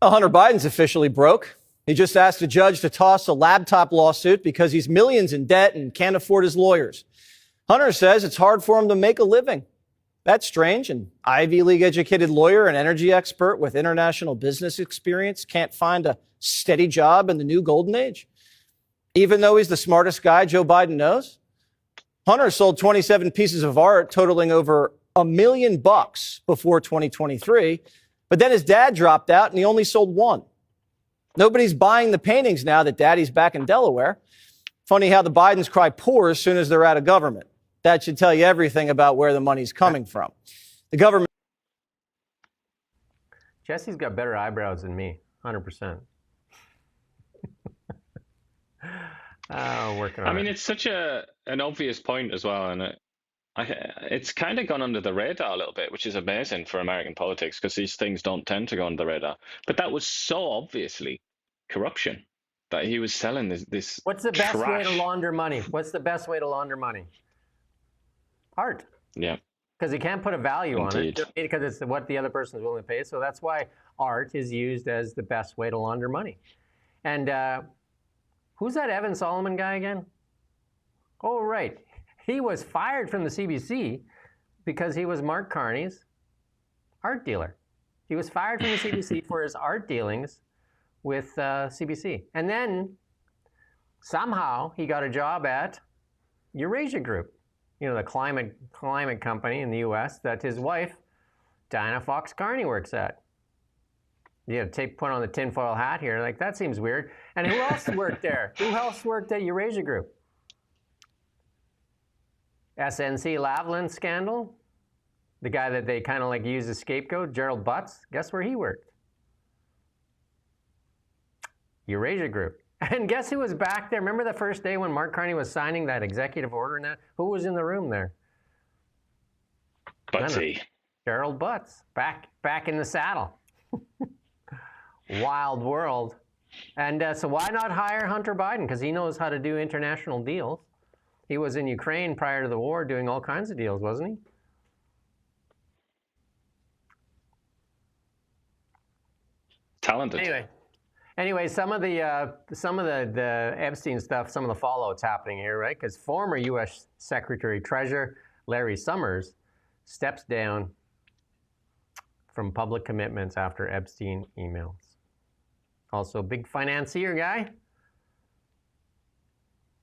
Hunter Biden's officially broke. He just asked a judge to toss a laptop lawsuit because he's millions in debt and can't afford his lawyers. Hunter says it's hard for him to make a living. That's strange. An Ivy League educated lawyer and energy expert with international business experience can't find a steady job in the new golden age. Even though he's the smartest guy Joe Biden knows. Hunter sold 27 pieces of art totaling over $1 million before 2023. But then his dad dropped out and he only sold one. Nobody's buying the paintings now that daddy's back in Delaware. Funny how the Bidens cry poor as soon as they're out of government. That should tell you everything about where the money's coming from. The government. Jesse's got better eyebrows than me, 100%. Working on it. I mean, it's such an obvious point as well, and it's kind of gone under the radar a little bit, which is amazing for American politics because these things don't tend to go under the radar. But that was so obviously corruption that he was selling this. What's the best way trash. to launder money? What's the best way to launder money? Art. Yeah. Because you can't put a value Indeed. on it because it's what the other person is willing to pay. So that's why art is used as the best way to launder money. And who's that Evan Solomon guy again? Oh, right. He was fired from the CBC because he was Mark Carney's art dealer. He was fired from the CBC for his art dealings with CBC. And then somehow he got a job at Eurasia Group, you know, the climate company in the U.S. that his wife, Diana Fox Carney, works at. You have to put on the tinfoil hat here. Like, that seems weird. And who else worked there? Who else worked at Eurasia Group? SNC Lavalin scandal, the guy that they kind of like used as scapegoat, Gerald Butts. Guess where he worked? Eurasia Group. And guess who was back there? Remember the first day when Mark Carney was signing that executive order and that? Who was in the room there? Butsy. Gerald Butts, back in the saddle. Wild world. And so why not hire Hunter Biden? Because he knows how to do international deals. He was in Ukraine prior to the war doing all kinds of deals, wasn't he? Talented. Anyway, some of the Epstein stuff, some of the fallout's happening here, right? Because former U.S. Secretary Treasurer Larry Summers steps down from public commitments after Epstein emails. Also, big financier guy.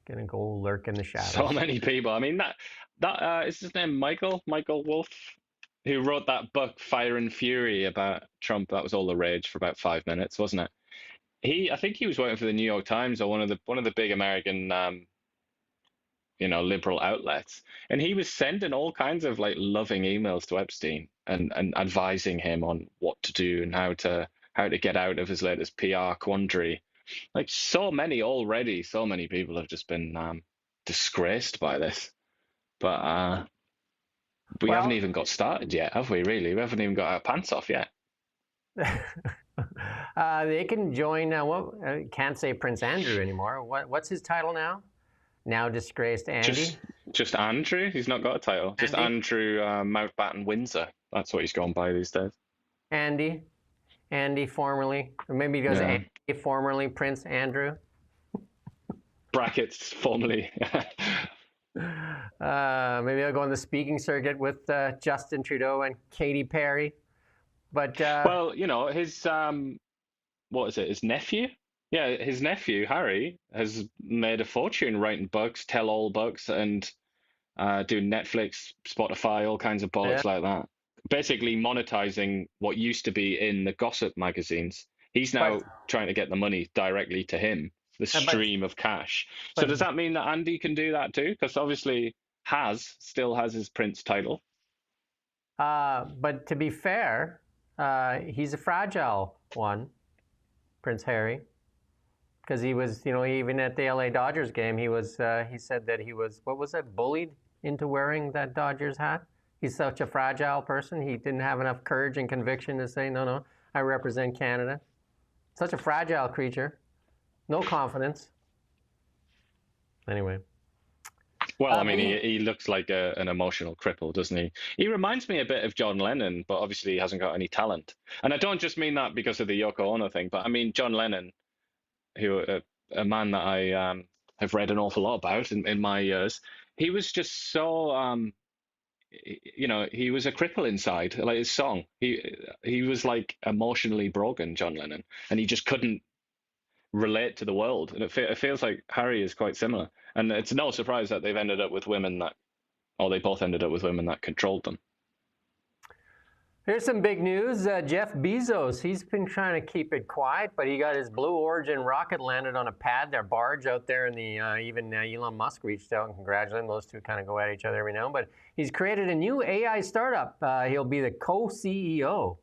Gonna go lurk in the shadows. So many people. I mean, that is his name, Michael Wolff, who wrote that book Fire and Fury about Trump. That was all the rage for about 5 minutes, wasn't it? I think he was working for the New York Times or one of the big American liberal outlets, and he was sending all kinds of like loving emails to Epstein and advising him on what to do and how to get out of his latest PR quandary. Like so many people have just been disgraced by this. But we haven't even got started yet, have we? Really, we haven't even got our pants off yet. They can join. Can't say Prince Andrew anymore. What's his title now? Now disgraced Andy. Just Andrew. He's not got a title. Andy? Just Andrew Mountbatten Windsor. That's what he's gone by these days. Andy formerly, or maybe he goes Andy formerly Prince Andrew. Brackets formerly. Maybe I'll go on the speaking circuit with Justin Trudeau and Katy Perry. But well, his what is it? His nephew? Yeah, his nephew Harry has made a fortune writing books, tell-all books, and doing Netflix, Spotify, all kinds of bollocks like that. Basically monetizing what used to be in the gossip magazines. He's now trying to get the money directly to him, the stream of cash. So does that mean that Andy can do that too? Because obviously still has his prince title. But to be fair, he's a fragile one, Prince Harry. Because he was, even at the LA Dodgers game, he said that he was, bullied into wearing that Dodgers hat. He's such a fragile person. He didn't have enough courage and conviction to say, no, I represent Canada. Such a fragile creature. No confidence. Anyway. Well, I mean, he looks like an emotional cripple, doesn't he? He reminds me a bit of John Lennon, but obviously he hasn't got any talent. And I don't just mean that because of the Yoko Ono thing, but I mean John Lennon, who a man that I have read an awful lot about in my years. He was just so, he was a cripple inside. Like his song, he was like emotionally broken, John Lennon, and he just couldn't relate to the world. And it feels like Harry is quite similar. And it's no surprise that they've ended up with women they both ended up with women that controlled them. Here's some big news. Jeff Bezos, he's been trying to keep it quiet, but he got his Blue Origin rocket landed on a pad, their barge out there, and even Elon Musk reached out and congratulated him. Those two kind of go at each other every now and then. But he's created a new AI startup. He'll be the co-CEO,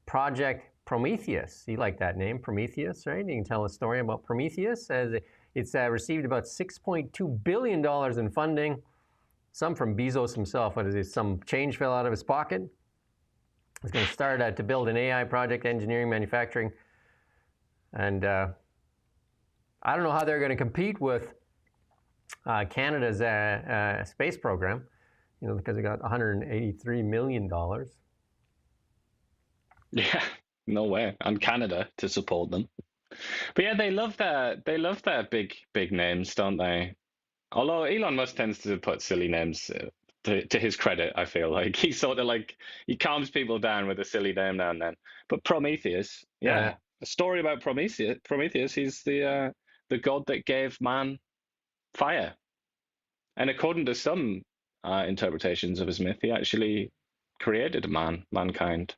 Project Prometheus. You like that name, Prometheus, right? You can tell a story about Prometheus. It's received about $6.2 billion in funding, some from Bezos himself. What is it? Some change fell out of his pocket. It's going to start to build an AI project, engineering, manufacturing. And I don't know how they're going to compete with Canada's space program, because they got $183 million. Yeah, no way. And Canada to support them. But yeah, they love their big names, don't they? Although Elon Musk tends to put silly names to his credit, I feel like he sort of he calms people down with a silly name now and then. But Prometheus, a story about Prometheus. He's the god that gave man fire, and according to some interpretations of his myth, he actually created mankind.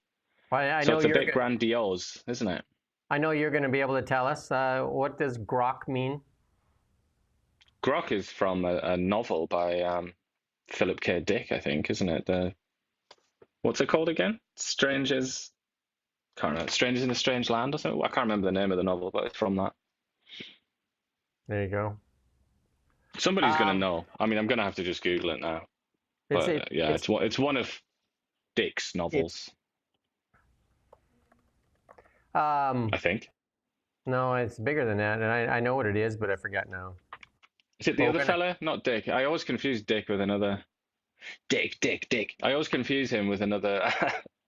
Well, so it's a bit grandiose, isn't it? I know you're going to be able to tell us. What does grok mean? Grok is from a novel by Philip K. Dick, I think, isn't it? What's it called again? Strangers in a Strange Land or something? I can't remember the name of the novel, but it's from that. There you go. Somebody's going to know. I mean, I'm going to have to just Google it now. But it's one of Dick's novels. I think. No, it's bigger than that, and I know what it is, but I forgot now. Is it the other fella? Not Dick. I always confuse Dick with another. Dick. I always confuse him with another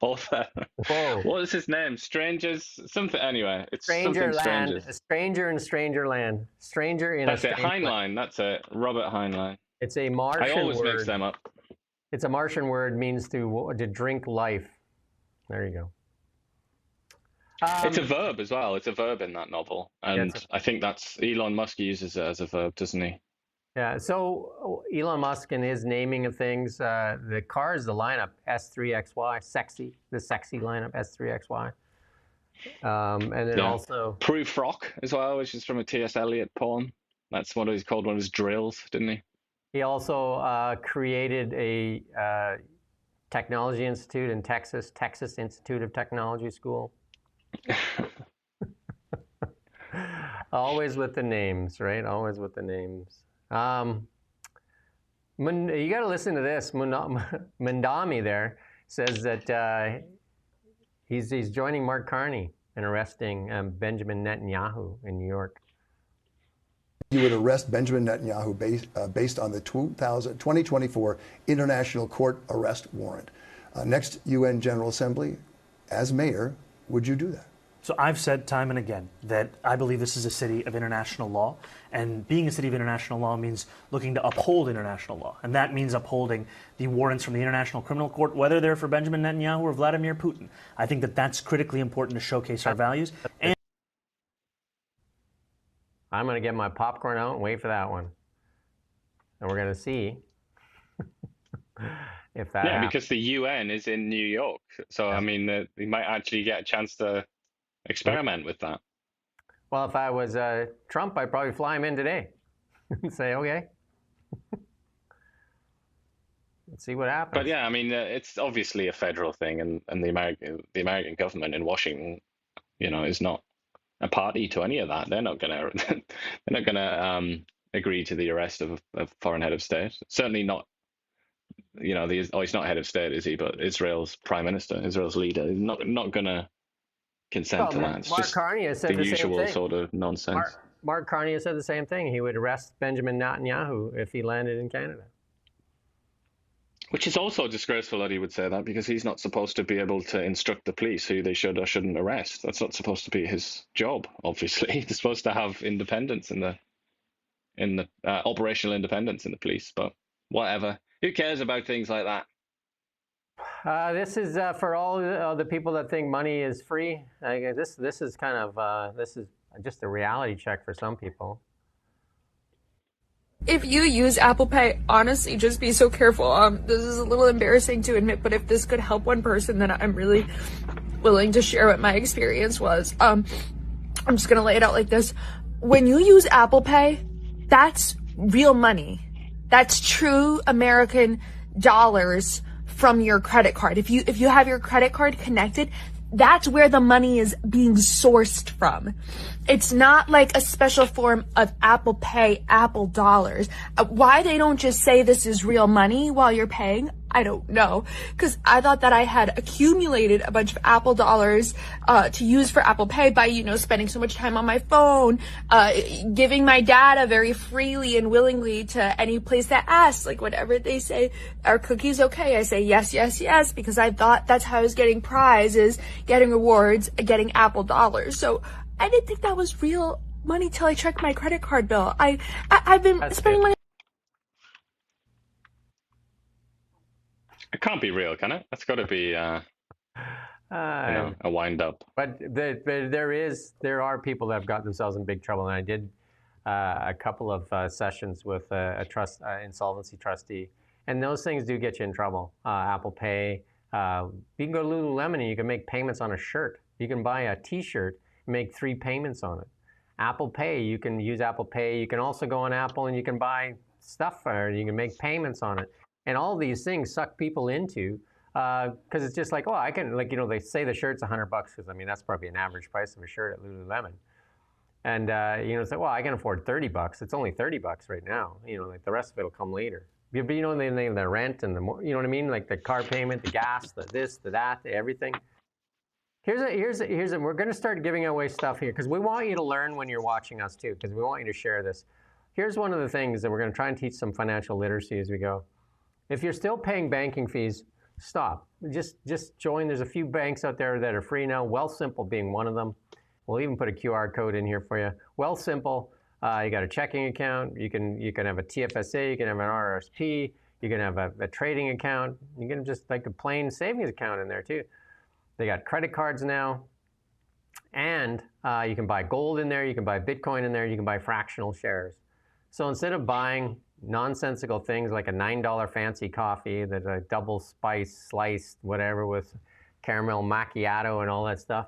author. Whoa. What is his name? Strangers? Something. Anyway, it's Stranger something Land. Strangers. A stranger in Stranger Land. Stranger in That's a it. Strange Heinlein. Land. That's it. Robert Heinlein. It's a Martian word. I always mix them up. It's a Martian word, means to drink life. There you go. It's a verb as well. It's a verb in that novel. And I think that's Elon Musk uses it as a verb, doesn't he? Yeah, so Elon Musk and his naming of things, the car is the lineup S3XY, the sexy lineup S3XY. And then also... Proof Rock as well, which is from a T.S. Eliot poem. That's what he's called one of his drills, didn't he? He also created a technology institute in Texas, Texas Institute of Technology School. Always with the names, right? Always with the names. You got to listen to this. Mandami there says that he's joining Mark Carney in arresting Benjamin Netanyahu in New York. You would arrest Benjamin Netanyahu based on the 2024 International Court Arrest Warrant. Next UN General Assembly, as mayor, would you do that? So I've said time and again that I believe this is a city of international law, and being a city of international law means looking to uphold international law, and that means upholding the warrants from the International Criminal Court, whether they're for Benjamin Netanyahu or Vladimir Putin. I think that that's critically important to showcase our values. And I'm going to get my popcorn out and wait for that one, and we're going to see if that happens. Because the UN is in New York, so I mean, we might actually get a chance to experiment with that. Well, if I was Trump, I'd probably fly him in today and say, okay, let's see what happens. But yeah, I mean, it's obviously a federal thing, and the American government in Washington, is not a party to any of that. They're not gonna agree to the arrest of a foreign head of state. Certainly not. He's not head of state, is he? But Israel's prime minister, Israel's leader, is not gonna consent to that. It's Mark just Carney has said the usual same thing. Sort of nonsense. Mark Carney has said the same thing. He would arrest Benjamin Netanyahu if he landed in Canada. Which is also disgraceful that he would say that, because he's not supposed to be able to instruct the police who they should or shouldn't arrest. That's not supposed to be his job, obviously. He's supposed to have independence in the operational independence in the police, but whatever. Who cares about things like that? This is for all the people that think money is free. This is kind of this is just a reality check for some people. If you use Apple Pay, honestly, just be so careful. This is a little embarrassing to admit, but if this could help one person, then I'm really willing to share what my experience was. I'm just gonna lay it out like this. When you use Apple Pay, that's real money. That's true American dollars from your credit card. If you have your credit card connected, that's where the money is being sourced from. It's not like a special form of Apple Pay, Apple dollars. Why they don't just say this is real money while you're paying, I don't know. Because I thought that I had accumulated a bunch of Apple dollars to use for Apple Pay by, spending so much time on my phone, giving my data very freely and willingly to any place that asks, like whatever they say, are cookies okay? I say yes, yes, yes, because I thought that's how I was getting prizes, getting rewards, getting Apple dollars. So I didn't think that was real money till I checked my credit card bill. I've been spending money. It can't be real, can it? That's got to be a wind up. But there are people that have got themselves in big trouble, and I did a couple of sessions with a insolvency trustee, and those things do get you in trouble. Apple Pay, you can go to Lululemon and you can make payments on a shirt. You can buy a T-shirt, make 3 payments on it. Apple Pay, you can use Apple Pay. You can also go on Apple and you can buy stuff, or you can make payments on it. And all these things suck people into, because it's just like, oh, I can, they say the shirt's $100, because that's probably an average price of a shirt at Lululemon. And, it's like, well, I can afford $30. It's only $30 right now. The rest of it will come later. But the rent and like the car payment, the gas, the this, the that, the everything. Here's we're going to start giving away stuff here, because we want you to learn when you're watching us too, because we want you to share this. Here's one of the things that we're going to try and teach some financial literacy as we go. If you're still paying banking fees, stop. Just join. There's a few banks out there that are free now. Wealthsimple being one of them. We'll even put a QR code in here for you. Wealthsimple, you got a checking account. You can have a TFSA. You can have an RRSP. You can have a trading account. You can just like a plain savings account in there too. They got credit cards now, and you can buy gold in there. You can buy Bitcoin in there. You can buy fractional shares. So instead of buying nonsensical things like a $9 fancy coffee that's a double spice sliced whatever with caramel macchiato and all that stuff,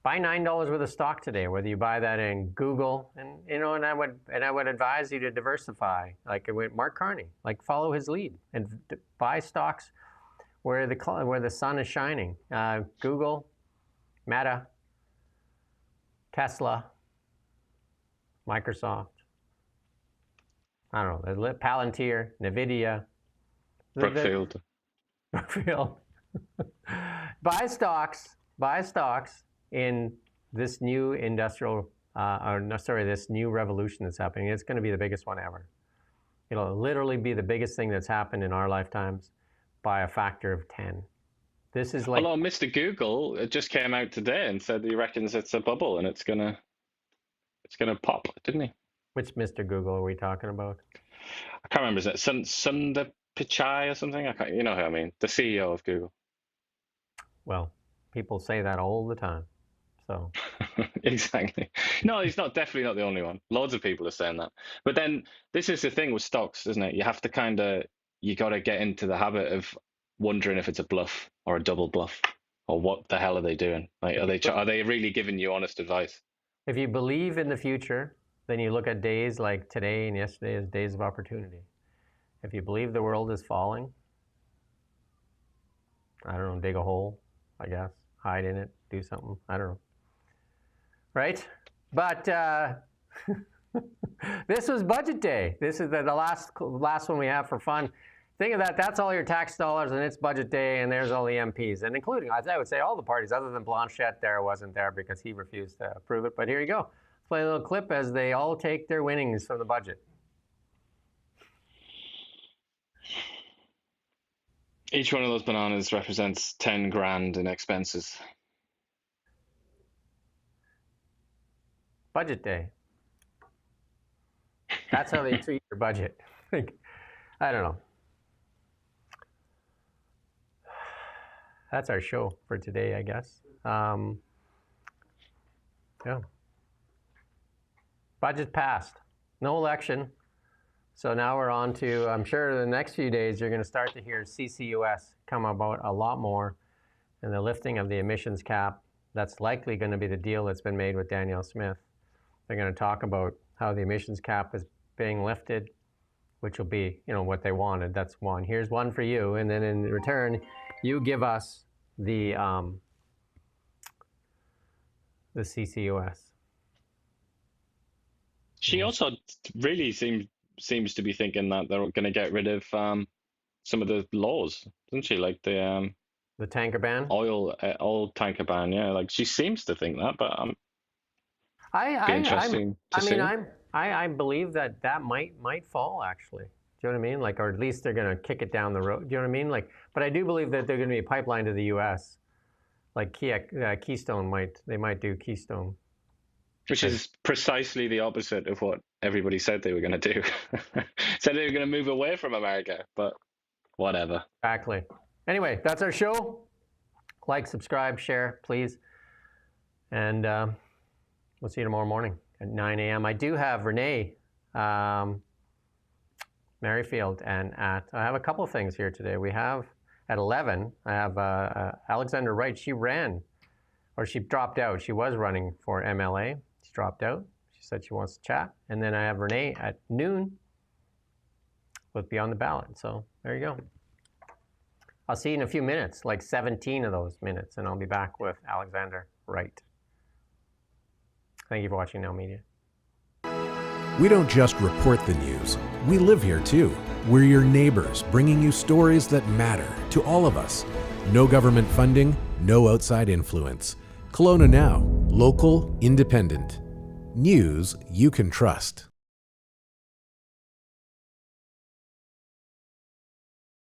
Buy $9 worth of stock today, whether you buy that in Google, and I would advise you to diversify, like with Mark Carney, like follow his lead and buy stocks where the sun is shining. Google, Meta, Tesla, Microsoft. I don't know, Palantir, NVIDIA, Brookfield. Buy stocks in this new this new revolution that's happening. It's going to be the biggest one ever. It'll literally be the biggest thing that's happened in our lifetimes by a factor of 10. This is like. Although Mr. Google just came out today and said that he reckons it's a bubble and it's gonna pop, didn't he? Which Mr. Google are we talking about? I can't remember. Is it Sundar Pichai or something? You know who I mean? The CEO of Google. Well, people say that all the time. So exactly. No, he's definitely not the only one. Loads of people are saying that. But then this is the thing with stocks, isn't it? You have to you got to get into the habit of wondering if it's a bluff or a double bluff, or what the hell are they doing? Like, are they really giving you honest advice? If you believe in the future, then you look at days like today and yesterday as days of opportunity. If you believe the world is falling, I don't know, dig a hole, I guess, hide in it, do something, I don't know. Right? But this was budget day. This is the last one we have for fun. Think of that. That's all your tax dollars, and it's budget day, and there's all the MPs, and including, I would say, all the parties other than Blanchette wasn't there because he refused to approve it. But here you go. Let's play a little clip as they all take their winnings from the budget. Each one of those bananas represents 10 grand in expenses. Budget day. That's how they treat your budget. I don't know. That's our show for today, I guess. Yeah. Budget passed. No election. So now we're on to, I'm sure the next few days you're going to start to hear CCUS come about a lot more, and the lifting of the emissions cap. That's likely going to be the deal that's been made with Danielle Smith. They're going to talk about how the emissions cap is being lifted, which will be, what they wanted. That's one. Here's one for you, and then in return, you give us the CCUS. She also really seems to be thinking that they're going to get rid of some of the laws, doesn't she? Like the tanker ban, oil tanker ban. Yeah, like she seems to think that, but I believe that might fall actually. Do you know what I mean? Like, or at least they're going to kick it down the road. Do you know what I mean? Like, but I do believe that they're going to be a pipeline to the U.S. Like Keystone might do Keystone. Which is precisely the opposite of what everybody said they were going to do. Said they were going to move away from America, but whatever. Exactly. Anyway, that's our show. Like, subscribe, share, please. And we'll see you tomorrow morning at 9 a.m. I do have Renee Merrifield, and I have a couple of things here today. We have at 11, I have Alexander Wright. She dropped out. She was running for MLA. She dropped out. She said she wants to chat. And then I have Renee at noon with Beyond the Ballot. So there you go. I'll see you in a few minutes, like 17 of those minutes, and I'll be back with Alexander Wright. Thank you for watching Now Media. We don't just report the news. We live here too. We're your neighbors, bringing you stories that matter to all of us. No government funding, no outside influence. Kelowna Now, local, independent. News you can trust.